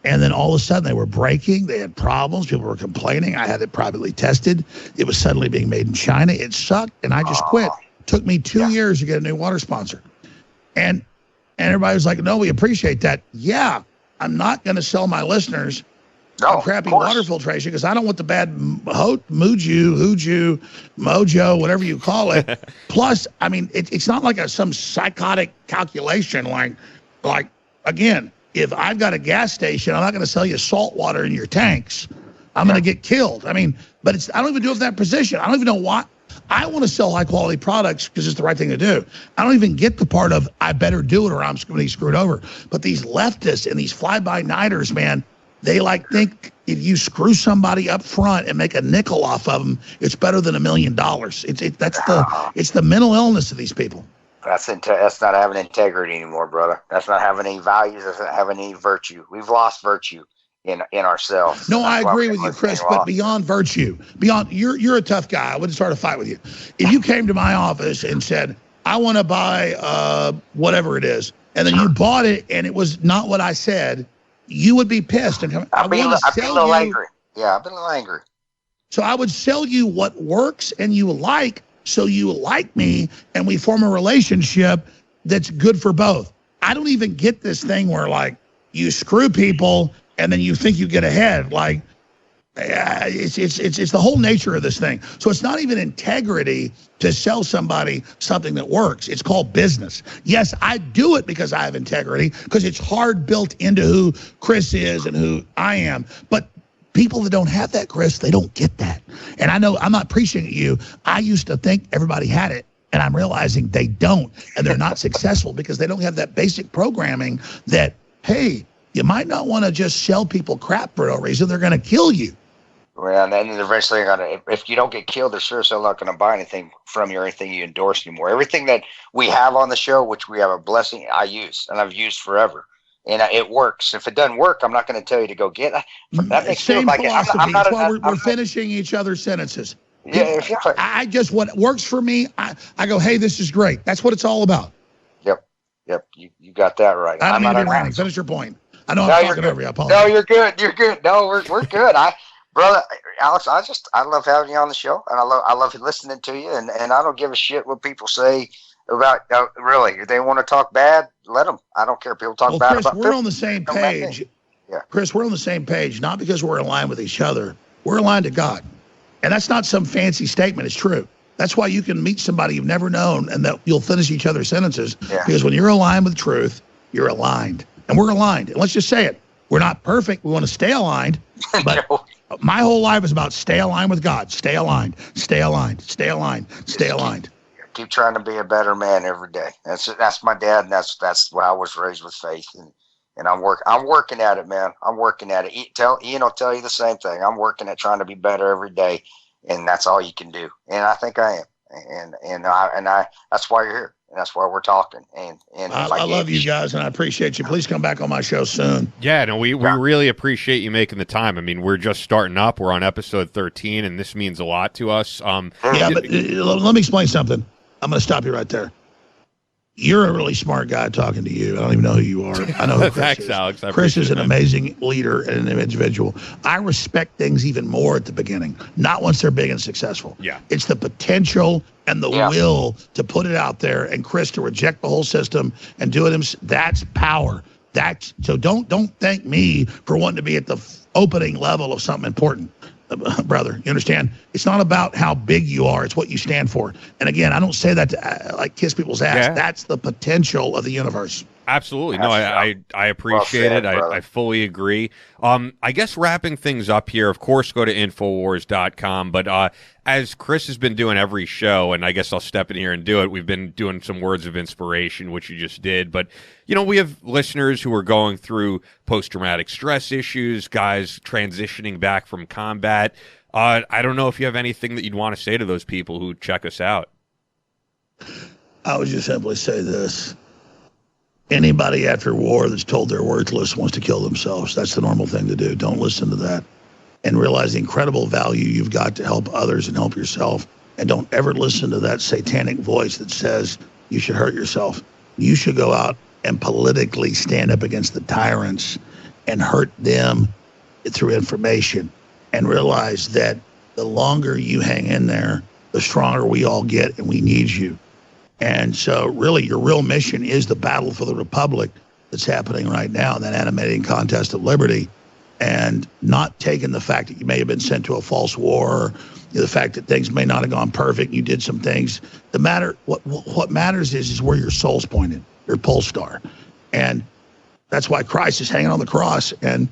And then all of a sudden they were breaking. They had problems. People were complaining. I had it privately tested. It was suddenly being made in China. It sucked. And I just quit. It took me 2 years to get a new water sponsor. And everybody was like, no, we appreciate that. Yeah, I'm not going to sell my listeners crappy water filtration because I don't want the bad hooju, mojo, whatever you call it. Plus, it's not like some psychotic calculation like, again, if I've got a gas station, I'm not going to sell you salt water in your tanks. I'm going to get killed. But I don't even do it from that position. I don't even know why. I want to sell high quality products because it's the right thing to do. I don't even get the part of I better do it or I'm going to be screwed over. But these leftists and these fly-by-nighters, man, they think if you screw somebody up front and make a nickel off of them, it's better than $1 million. It's the mental illness of these people. That's not having integrity anymore, brother. That's not having any values. That's not having any virtue. We've lost virtue in ourselves. No, I agree with you, Chris. But beyond virtue, you're a tough guy. I wouldn't start a fight with you. If you came to my office and said, "I want to buy whatever it is," and then you bought it and it was not what I said, you would be pissed. And I'd be a little angry. Yeah, I've been a little angry. So I would sell you what works and you like. So you like me and we form a relationship that's good for both. I don't even get this thing where you screw people and then you think you get ahead. It's the whole nature of this thing. So it's not even integrity to sell somebody something that works. It's called business. Yes, I do it because I have integrity because it's hard built into who Chris is and who I am. But people that don't have that, Chris, they don't get that. And I know I'm not preaching at you. I used to think everybody had it, and I'm realizing they don't, and they're not successful because they don't have that basic programming that, hey, you might not want to just sell people crap for no reason. They're going to kill you. Well, and then eventually, if you don't get killed, they're sure so not going to buy anything from you or anything you endorse anymore. Everything that we have on the show, which we have a blessing, I use, and I've used forever. And it works. If it doesn't work, I'm not going to tell you to go get it. That makes same philosophy. That's why we're finishing each other's sentences. Yeah, what works for me, I go, hey, this is great. That's what it's all about. Yep. You got that right. I'm not ranting. Finish your point. I know I'm talking over you. I apologize. No, you're good. No, we're good. Brother Alex, I love having you on the show, and I love listening to you, and I don't give a shit what people say about. Really, if they want to talk bad, let them. I don't care. People talk bad Chris, about. We're on the same page. Yeah, Chris, we're on the same page, not because we're aligned with each other. We're aligned to God, and that's not some fancy statement. It's true. That's why you can meet somebody you've never known, and that you'll finish each other's sentences. Yeah. Because when you're aligned with truth, you're aligned, and we're aligned. And let's just say it. We're not perfect. We want to stay aligned, but my whole life is about stay aligned with God. Stay aligned. Stay aligned. Stay aligned. Stay aligned. Keep trying to be a better man every day. That's my dad, and that's what I was raised with, faith, and I'm working at it, man. I'm working at it. Ian will tell you the same thing. I'm working at trying to be better every day, and that's all you can do. And I think I am. And I that's why you're here. And that's why we're talking. And I love you guys, and I appreciate you. Please come back on my show soon. Yeah, no, we really appreciate you making the time. I mean, we're just starting up. We're on episode 13, and this means a lot to us. Yeah, but let me explain something. I'm going to stop you right there. You're a really smart guy talking to you. I don't even know who you are. I know who Chris Thanks, is. Alex. Chris is an amazing leader and an individual. I respect things even more at the beginning, not once they're big and successful. Yeah. It's the potential and the will to put it out there, and Chris to reject the whole system and do it. That's power. So don't thank me for wanting to be at the opening level of something important. Brother, you understand? It's not about how big you are. It's what you stand for. And again, I don't say that to like kiss people's ass. Yeah. That's the potential of the universe. Absolutely. No, I appreciate it. I fully agree. I guess wrapping things up here, of course, go to Infowars.com. But as Chris has been doing every show, and I guess I'll step in here and do it, we've been doing some words of inspiration, which you just did. But, you know, we have listeners who are going through post-traumatic stress issues, guys transitioning back from combat. I don't know if you have anything that you'd want to say to those people who check us out. I would just simply say this. Anybody after war that's told they're worthless wants to kill themselves. That's the normal thing to do. Don't listen to that. And realize the incredible value you've got to help others and help yourself. And don't ever listen to that satanic voice that says you should hurt yourself. You should go out and politically stand up against the tyrants and hurt them through information. And realize that the longer you hang in there, the stronger we all get, and we need you. And so really your real mission is the battle for the republic that's happening right now, in that animating contest of liberty, and not taking the fact that you may have been sent to a false war, or the fact that things may not have gone perfect, you did some things. What matters is where your soul's pointed, your pole star. And that's why Christ is hanging on the cross, and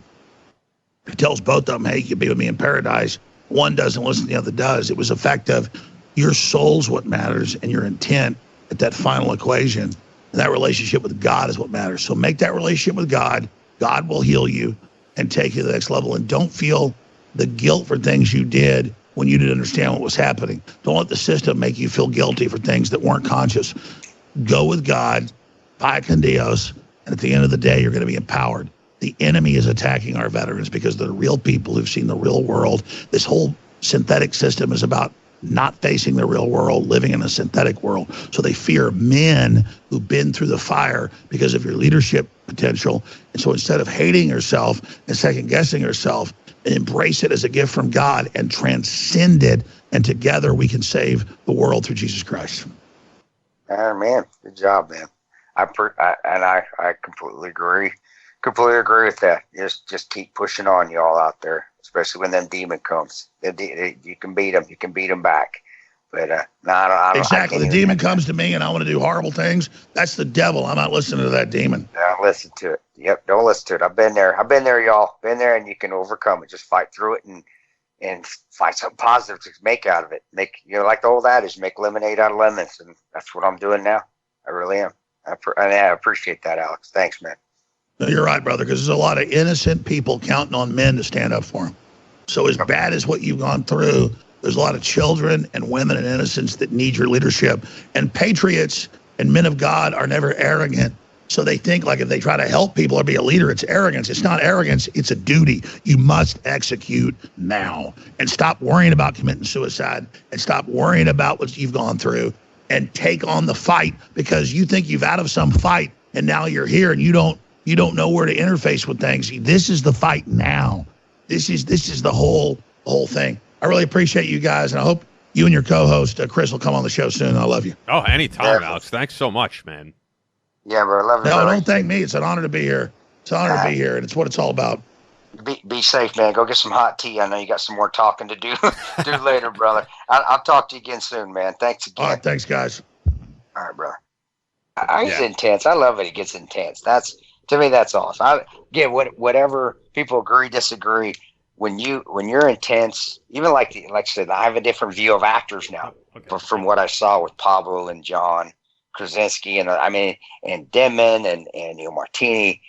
he tells both of them, hey, you can be with me in paradise. One doesn't listen, the other does. It was a fact of your soul's what matters, and your intent at that final equation. And that relationship with God is what matters. So make that relationship with God. God will heal you and take you to the next level. And don't feel the guilt for things you did when you didn't understand what was happening. Don't let the system make you feel guilty for things that weren't conscious. Go with God, vaya con Dios, and at the end of the day, you're going to be empowered. The enemy is attacking our veterans because they're the real people who've seen the real world. This whole synthetic system is about not facing the real world, living in a synthetic world. So they fear men who've been through the fire because of your leadership potential. And so instead of hating yourself and second-guessing yourself, embrace it as a gift from God and transcend it, and together we can save the world through Jesus Christ. Man, good job, man. I completely agree. Completely agree with that. Just keep pushing on, y'all out there, especially when that demon comes. You can beat them. You can beat them back. But I don't. Exactly. The demon comes to me, and I want to do horrible things. That's the devil. I'm not listening to that demon. Don't listen to it. Yep, don't listen to it. I've been there, y'all. Been there, and you can overcome it. Just fight through it and find something positive to make out of it. Make, like the old adage, make lemonade out of lemons, and that's what I'm doing now. I really am. I appreciate that, Alex. Thanks, man. No, you're right, brother, because there's a lot of innocent people counting on men to stand up for them. So as bad as what you've gone through, there's a lot of children and women and innocents that need your leadership. And patriots and men of God are never arrogant. So they think like if they try to help people or be a leader, it's arrogance. It's not arrogance. It's a duty. You must execute now, and stop worrying about committing suicide, and stop worrying about what you've gone through, and take on the fight, because you think you've out of some fight and now you're here and you don't know where to interface with things. This is the fight now. This is the whole the whole thing. I really appreciate you guys, and I hope you and your co-host, Chris, will come on the show soon. I love you. Oh, anytime, Alex. Thanks so much, man. Yeah, bro. I love you. No, brother. don't thank me. It's an honor to be here. It's an honor to be here, and it's what it's all about. Be safe, man. Go get some hot tea. I know you got some more talking to do later, brother. I'll talk to you again soon, man. Thanks again. All right, thanks, guys. All right, brother. He's intense. I love it. He gets intense. To me, that's awesome. Whatever people agree, disagree. When you're intense, even like I said, I have a different view of actors now from what I saw with Pablo and John Krasinski and Denman and Martini.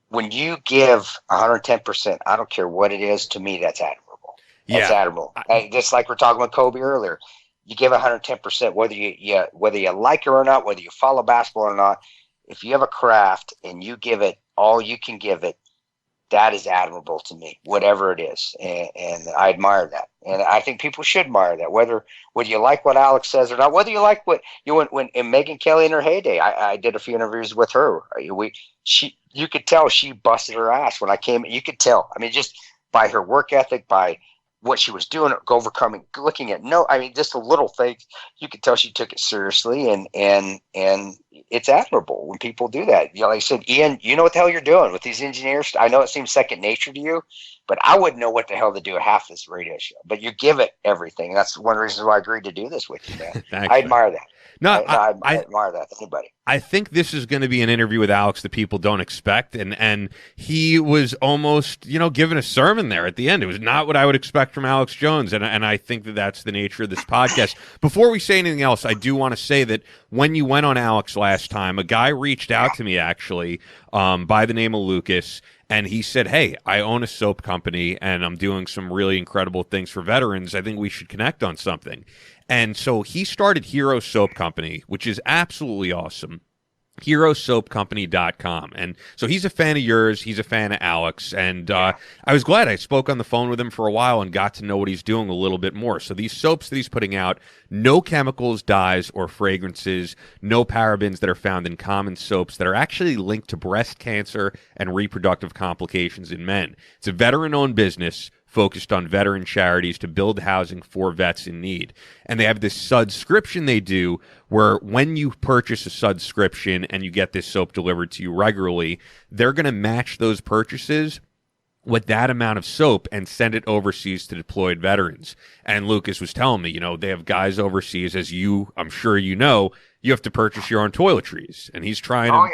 When you give 110%, I don't care what it is. To me, that's admirable. That's admirable. Just like we're talking with Kobe earlier, you give 110%, whether you like it or not, whether you follow basketball or not. If you have a craft and you give it all you can give it, that is admirable to me, whatever it is. And I admire that. And I think people should admire that, whether you like what Alex says or not, whether you like what when Megyn Kelly in her heyday, I did a few interviews with her. You could tell she busted her ass when I came. You could tell. I mean, just by her work ethic, by what she was doing, overcoming, looking at just a little things. You could tell she took it seriously, and it's admirable when people do that. Like I said, Ian, you know what the hell you're doing with these engineers. I know it seems second nature to you, but I wouldn't know what the hell to do at half this radio show. But you give it everything. That's one of the reasons why I agreed to do this with you, man. Thanks, I admire that. No, I admire that. Anybody. I think this is going to be an interview with Alex that people don't expect, and he was almost, giving a sermon there at the end. It was not what I would expect from Alex Jones, and I think that's the nature of this podcast. Before we say anything else, I do want to say that when you went on Alex last time, a guy reached out to me actually by the name of Lucas, and he said, "Hey, I own a soap company, and I'm doing some really incredible things for veterans. I think we should connect on something." And so he started Hero Soap Company, which is absolutely awesome. HeroSoapCompany.com. And so he's a fan of yours. He's a fan of Alex. And I was glad I spoke on the phone with him for a while and got to know what he's doing a little bit more. So these soaps that he's putting out, no chemicals, dyes, or fragrances, no parabens that are found in common soaps that are actually linked to breast cancer and reproductive complications in men. It's a veteran-owned business focused on veteran charities to build housing for vets in need. And they have this subscription they do where when you purchase a subscription and you get this soap delivered to you regularly, they're going to match those purchases with that amount of soap and send it overseas to deployed veterans. And Lucas was telling me, they have guys overseas, as I'm sure you have to purchase your own toiletries. And he's trying to...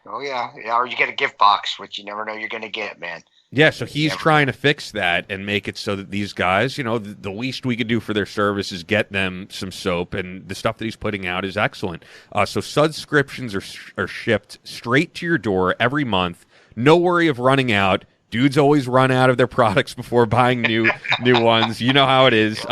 Oh, yeah. Or you get a gift box, which you never know you're going to get, man. Yeah, so he's trying to fix that and make it so that these guys, the least we could do for their service is get them some soap, and the stuff that he's putting out is excellent. So subscriptions are shipped straight to your door every month. No worry of running out. Dudes always run out of their products before buying new ones. You know how it is.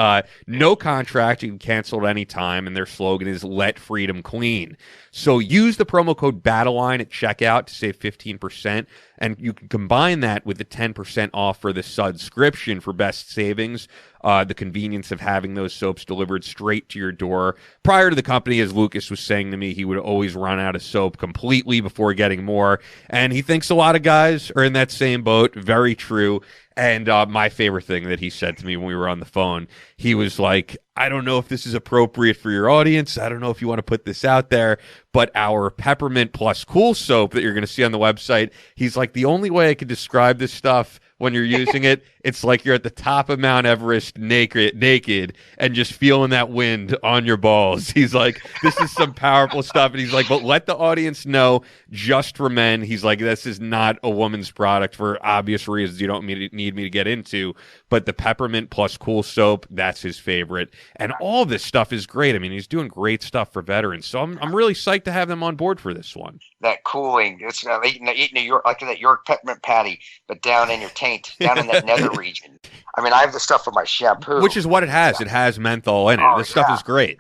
No contract. You can cancel at any time, and their slogan is "Let Freedom Clean." So use the promo code Battleline at checkout to save 15%, and you can combine that with the 10% off for the subscription for best savings. The convenience of having those soaps delivered straight to your door. Prior to the company, as Lucas was saying to me, he would always run out of soap completely before getting more, and he thinks a lot of guys are in that same boat. Very true. And my favorite thing that he said to me when we were on the phone, he was like, "I don't know if this is appropriate for your audience. I don't know if you want to put this out there, but our peppermint plus cool soap that you're going to see on the website," he's like, "the only way I could describe this stuff when you're using it, it's like you're at the top of Mount Everest naked and just feeling that wind on your balls." He's like, "This is some powerful stuff." And he's like, "But let the audience know, just for men." He's like, "This is not a woman's product for obvious reasons you don't need me to get into. But the peppermint plus cool soap, that's his favorite." And all this stuff is great. I mean, he's doing great stuff for veterans. So I'm really psyched to have them on board for this one. That cooling, it's eating a York, like that York peppermint patty, but down in your taint, down in that nether region. I mean, I have the stuff for my shampoo, which is what it has. It has menthol in it. This stuff is great,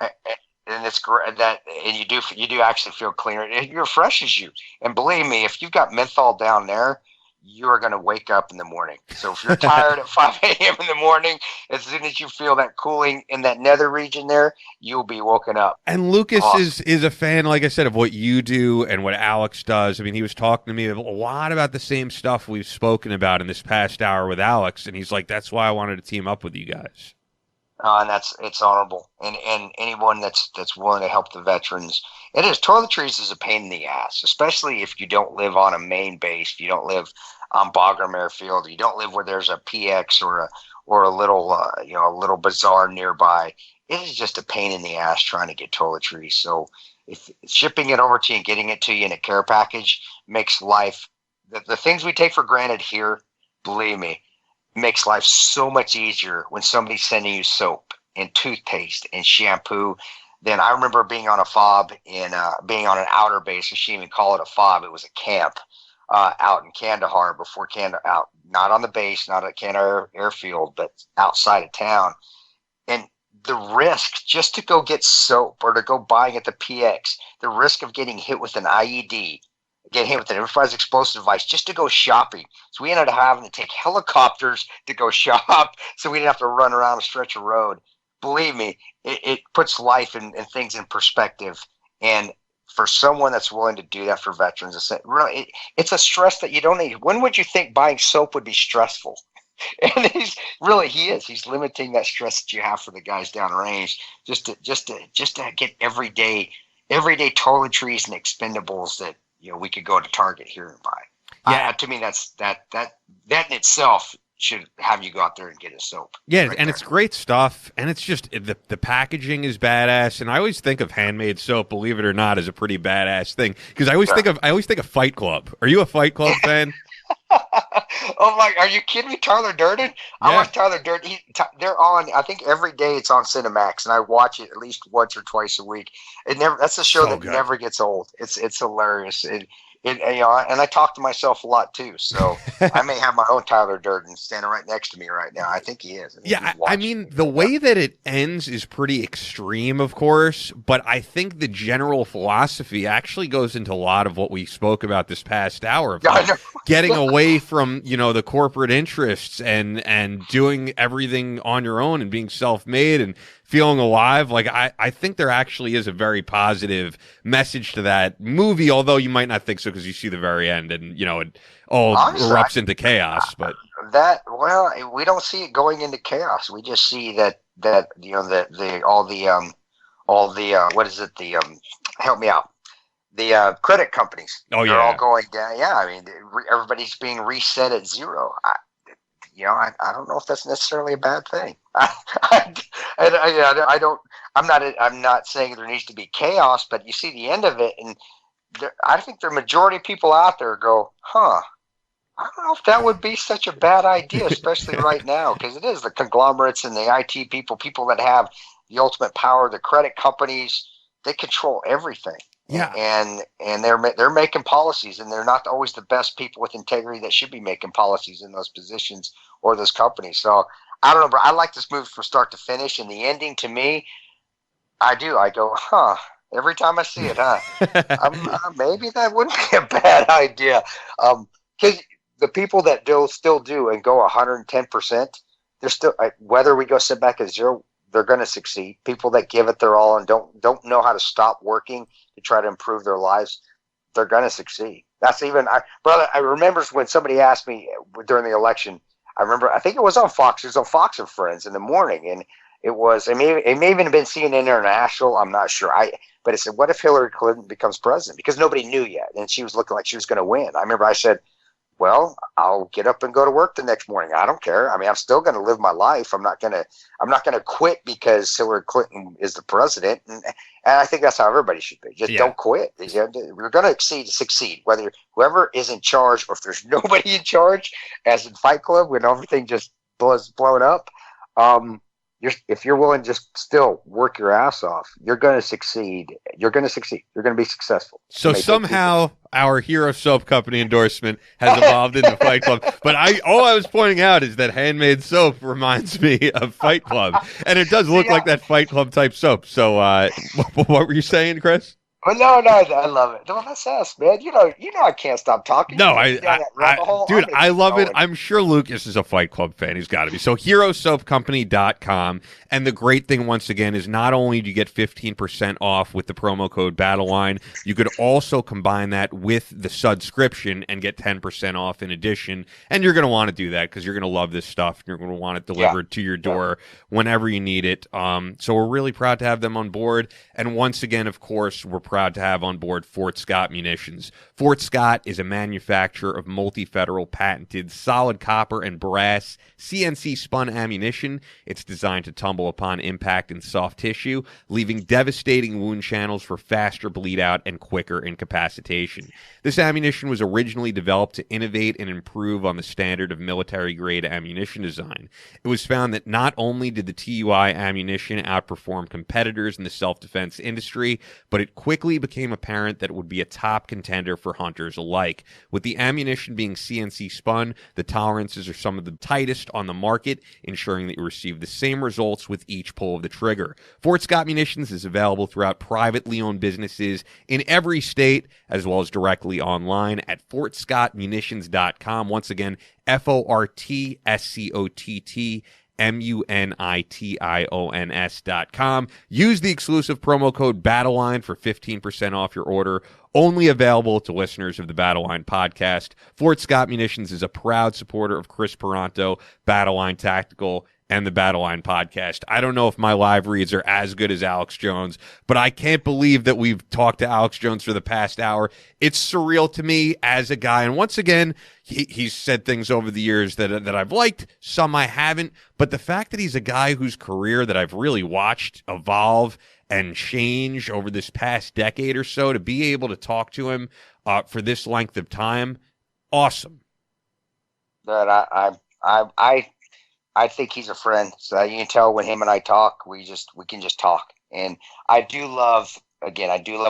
and it's great. And you do actually feel cleaner. It refreshes you. And believe me, if you've got menthol down there, you're going to wake up in the morning. So if you're tired at 5 a.m. in the morning, as soon as you feel that cooling in that nether region there, you'll be woken up. And Lucas is a fan, like I said, of what you do and what Alex does. I mean, he was talking to me a lot about the same stuff we've spoken about in this past hour with Alex, and he's like, that's why I wanted to team up with you guys. And it's honorable. And anyone that's willing to help the veterans. It is. Toiletries is a pain in the ass, especially if you don't live on a main base, if you don't live on Bagram Airfield, you don't live where there's a PX or a little a little bazaar nearby. It is just a pain in the ass trying to get toiletries. So if shipping it over to you and getting it to you in a care package makes life, the things we take for granted here, believe me, makes life so much easier when somebody's sending you soap and toothpaste and shampoo. Then I remember being on a FOB being on an outer base. I shouldn't even call it a FOB. It was a camp out in Kandahar before out, not on the base, not at Kandahar Airfield, but outside of town. And the risk just to go get soap or to go buying at the PX, the risk of getting hit with an IED, getting hit with an improvised explosive device just to go shopping. So we ended up having to take helicopters to go shop so we didn't have to run around a stretch of road. Believe me, it puts life and things in perspective. And for someone that's willing to do that for veterans, it's a stress that you don't need. When would you think buying soap would be stressful? And he is. He's limiting that stress that you have for the guys downrange just to get everyday toiletries and expendables that we could go to Target here and buy. Yeah, to me, that in itself should have you go out there and get a soap. Yeah, right, and it's great stuff, and it's just the packaging is badass. And I always think of handmade soap, believe it or not, as a pretty badass thing because I always think of Fight Club. Are you a Fight Club fan? Oh my! Are you kidding me? Tyler Durden? Yeah. I watch Tyler Durden. They're on. I think every day it's on Cinemax, and I watch it at least once or twice a week. That's a show that never gets old. It's hilarious. And I talk to myself a lot too. So I may have my own Tyler Durden standing right next to me right now. I think he is. I mean, the way that it ends is pretty extreme, of course, but I think the general philosophy actually goes into a lot of what we spoke about this past hour of getting away from, the corporate interests and doing everything on your own and being self-made and feeling alive. Like I think there actually is a very positive message to that movie, although you might not think so because you see the very end and it all erupts into chaos. But we don't see it going into chaos. We just see that help me out. The credit companies. Oh, they're all going down. Yeah, I mean everybody's being reset at zero. I don't know if that's necessarily a bad thing. I'm not saying there needs to be chaos, but you see the end of it, and I think the majority of people out there go, I don't know if that would be such a bad idea, especially right now, because it is the conglomerates and the IT people that have the ultimate power, the credit companies, they control everything. Yeah, and they're making policies, and they're not always the best people with integrity that should be making policies in those positions or those companies. So I don't know, bro. I like this movie from start to finish, and the ending to me, I go, every time I see it, maybe that wouldn't be a bad idea, because the people that still do and go 110%, they're still whether we go sit back at zero, they're going to succeed. People that give it their all and don't know how to stop working to try to improve their lives, they're going to succeed. That's brother, I remember when somebody asked me during the election, I think it was on Fox. It was on Fox and Friends in the morning. And it may even have been CNN International. I'm not sure. But it said, what if Hillary Clinton becomes president? Because nobody knew yet. And she was looking like she was going to win. I remember I said, well, I'll get up and go to work the next morning. I don't care. I mean, I'm still going to live my life. I'm not going to quit because Hillary Clinton is the president. And I think that's how everybody should be. Just don't quit. We're going to succeed, whether whoever is in charge or if there's nobody in charge, as in Fight Club, when everything just blown up. If you're willing to just still work your ass off, you're going to succeed. You're going to be successful. So somehow our Hero Soap Company endorsement has evolved into Fight Club. But all I was pointing out is that handmade soap reminds me of Fight Club. And it does look like that Fight Club type soap. So what were you saying, Chris? Well, no, I love it. No, that's us, man. I can't stop talking. No, You take me down that rabbit hole. Dude, I'm gonna I keep love it. going. I'm sure Lucas is a Fight Club fan. He's got to be. So, herosoapcompany.com. And the great thing, once again, is not only do you get 15% off with the promo code Battleline, you could also combine that with the subscription and get 10% off in addition. And you're going to want to do that because you're going to love this stuff. And you're going to want it delivered to your door whenever you need it. So, we're really proud to have them on board. And once again, of course, we're proud to have on board Fort Scott Munitions. Fort Scott is a manufacturer of multi-federal patented solid copper and brass CNC spun ammunition. It's designed to tumble upon impact in soft tissue, leaving devastating wound channels for faster bleed out and quicker incapacitation. This ammunition was originally developed to innovate and improve on the standard of military-grade ammunition design. It was found that not only did the TUI ammunition outperform competitors in the self-defense industry, but it quickly became apparent that it would be a top contender for hunters alike. With the ammunition being CNC spun, the tolerances are some of the tightest on the market, ensuring that you receive the same results with each pull of the trigger. Fort Scott Munitions is available throughout privately owned businesses in every state, as well as directly online at fortscottmunitions.com. Once again, FortScottmunitions.com. Use the exclusive promo code Battleline for 15% off your order. Only available to listeners of the Battleline podcast. Fort Scott Munitions is a proud supporter of Chris Paranto, Battleline Tactical, and the Battleline podcast. I don't know if my live reads are as good as Alex Jones, but I can't believe that we've talked to Alex Jones for the past hour. It's surreal to me as a guy. And once again, he's said things over the years that I've liked, some I haven't. But the fact that he's a guy whose career that I've really watched evolve and change over this past decade or so, to be able to talk to him for this length of time, awesome. But I think he's a friend. So you can tell when him and I talk, we can just talk. And I do love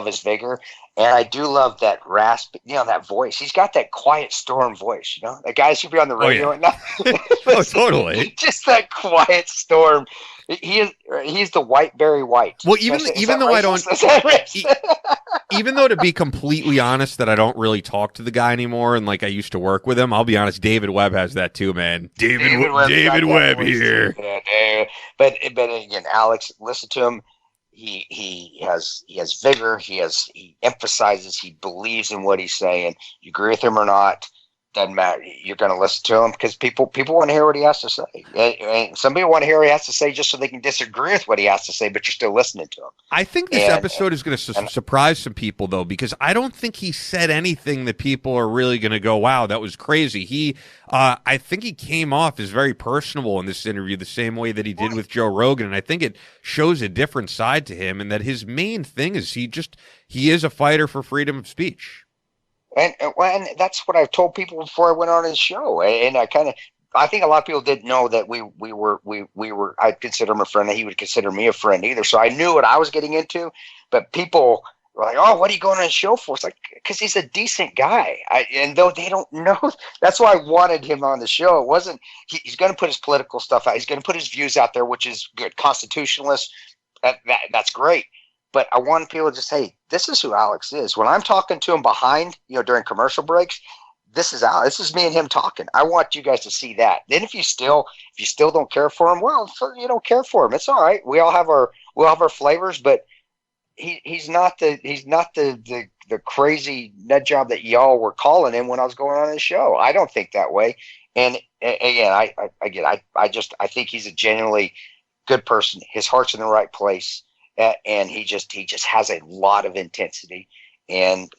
his vigor, and I do love that rasp, that voice. He's got that quiet storm voice, that guy should be on the radio right now. Oh, totally. Just that quiet storm. He's the white Barry White. Well, even though even though, to be completely honest, that I don't really talk to the guy anymore, and like I used to work with him, I'll be honest, David Webb has that too, man. David Webb here. Yeah, but again, Alex, listen to him. He has vigor. He emphasizes. He believes in what he's saying. You agree with him or not? Doesn't matter. You're going to listen to him because people want to hear what he has to say. And some people want to hear what he has to say just so they can disagree with what he has to say, but you're still listening to him. I think this episode is going to surprise some people, though, because I don't think he said anything that people are really going to go, wow, that was crazy. I think he came off as very personable in this interview, the same way that he did with Joe Rogan, and I think it shows a different side to him, and that his main thing is he is a fighter for freedom of speech. And that's what I've told people before I went on his show. And I think a lot of people didn't know that we were. I'd consider him a friend, and he would consider me a friend either. So I knew what I was getting into. But people were like, "Oh, what are you going on his show for?" It's like, because he's a decent guy. And though they don't know, that's why I wanted him on the show. It wasn't. He's going to put his political stuff out. He's going to put his views out there, which is good. Constitutionalist. That's great. But I want people to just say, this is who Alex is. When I'm talking to him behind, during commercial breaks, this is Alex. This is me and him talking. I want you guys to see that. Then if you still don't care for him, well, you don't care for him. It's all right. We'll have our flavors, but he's not the crazy nut job that y'all were calling him when I was going on his show. I don't think that way. And again, I think he's a genuinely good person. His heart's in the right place. And he just has a lot of intensity, and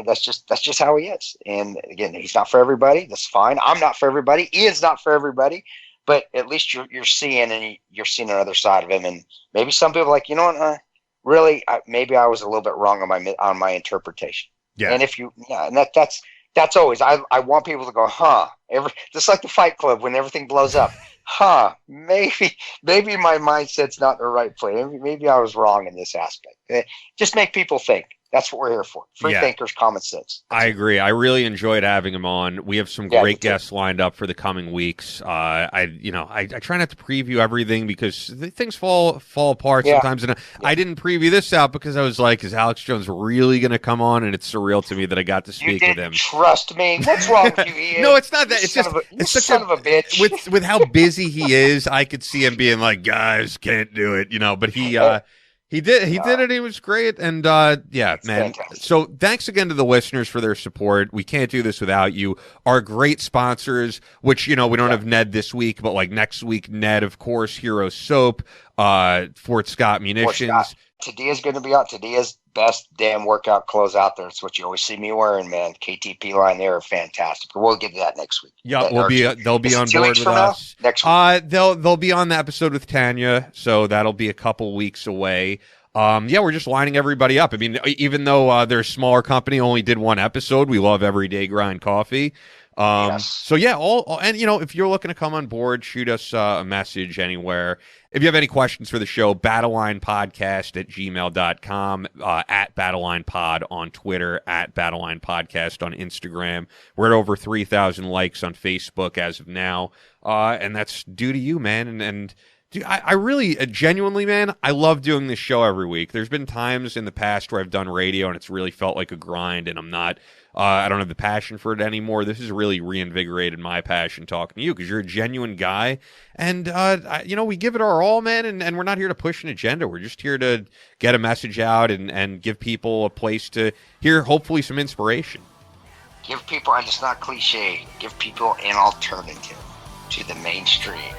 that's just how he is. And again, he's not for everybody. That's fine. I'm not for everybody. Ian's not for everybody. But at least you're seeing another side of him. And maybe some people are like, really, maybe I was a little bit wrong on my interpretation. Yeah. And that's always I want people to go, huh? Just like the Fight Club when everything blows up. Maybe my mindset's not in the right place. Maybe I was wrong in this aspect. Just make people think. That's what we're here for. Free thinkers, common sense. I agree. I really enjoyed having him on. We have some great guests lined up for the coming weeks. I try not to preview everything because things fall apart sometimes. And I didn't preview this out because I was like, is Alex Jones really going to come on? And it's surreal to me that I got to speak with him. Trust me. What's wrong with you, Ian? No, it's not that. It's just it's such son of a bitch. With how busy he is, I could see him being like, guys, can't do it, But he did it. He was great, and man. Fantastic. So thanks again to the listeners for their support. We can't do this without you. Our great sponsors, which we don't have Ned this week, but like next week, Ned, of course, Hero Soap, Fort Scott Munitions. Today is going to be out. Today's best damn workout clothes out there. It's what you always see me wearing, man. KTP line, they are fantastic. But we'll get to that next week. Yeah, they'll be on board with us next week. They'll be on the episode with Tanya, so that'll be a couple weeks away. We're just lining everybody up. I mean, even though they're a smaller company, only did one episode, we love Everyday Grind Coffee. So yeah, and if you're looking to come on board, shoot us a message anywhere. If you have any questions for the show, battlelinepodcast@gmail.com, at battlelinepod on Twitter, at battlelinepodcast on Instagram. We're at over 3,000 likes on Facebook as of now, and that's due to you, man. And dude, I really, genuinely, man, I love doing this show every week. There's been times in the past where I've done radio and it's really felt like a grind, and I don't have the passion for it anymore. This has really reinvigorated my passion talking to you because you're a genuine guy. And, we give it our all, man, and we're not here to push an agenda. We're just here to get a message out and give people a place to hear, hopefully, some inspiration. Give people, and it's not cliche, give people an alternative to the mainstream.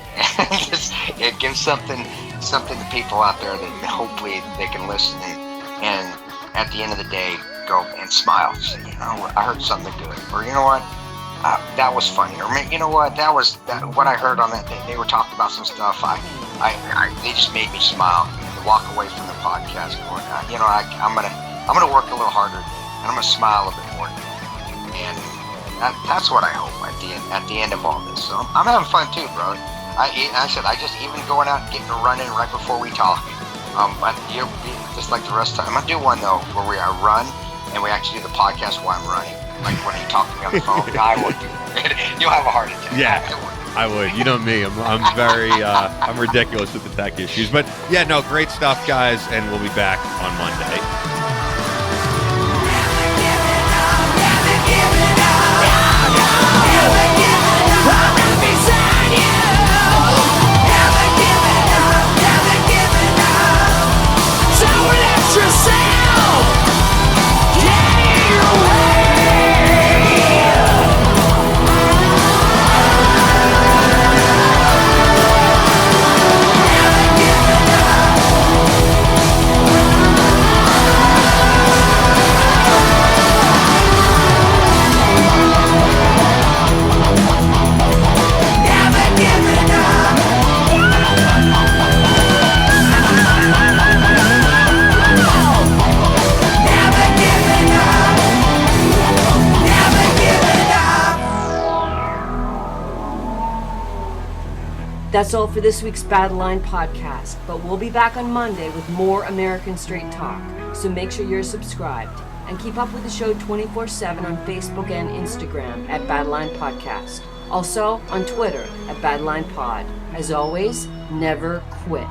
It gives something to people out there that hopefully they can listen and at the end of the day, go and smile. Say, I heard something good. Or you know what? That was funny. Or you know what? That was what I heard on that. They were talking about some stuff. They just made me smile. To walk away from the podcast going, I'm gonna work a little harder and I'm gonna smile a bit more. And that's what I hope at the end of all this. So I'm having fun too, bro. I said I just even going out and getting a run in right before we talk. But just like the rest of the time, I'm gonna do one though where I run. And we actually do the podcast while I'm running. Like when you talk to me on the phone, I would do it. You'll have a heart attack. Yeah, I would. You know me. I'm very, I'm ridiculous with the tech issues. But yeah, no, great stuff, guys. And we'll be back on Monday. That's all for this week's Battleline podcast, but we'll be back on Monday with more American Straight Talk, so make sure you're subscribed. And keep up with the show 24/7 on Facebook and Instagram at Battleline Podcast. Also on Twitter at Battleline Pod. As always, never quit.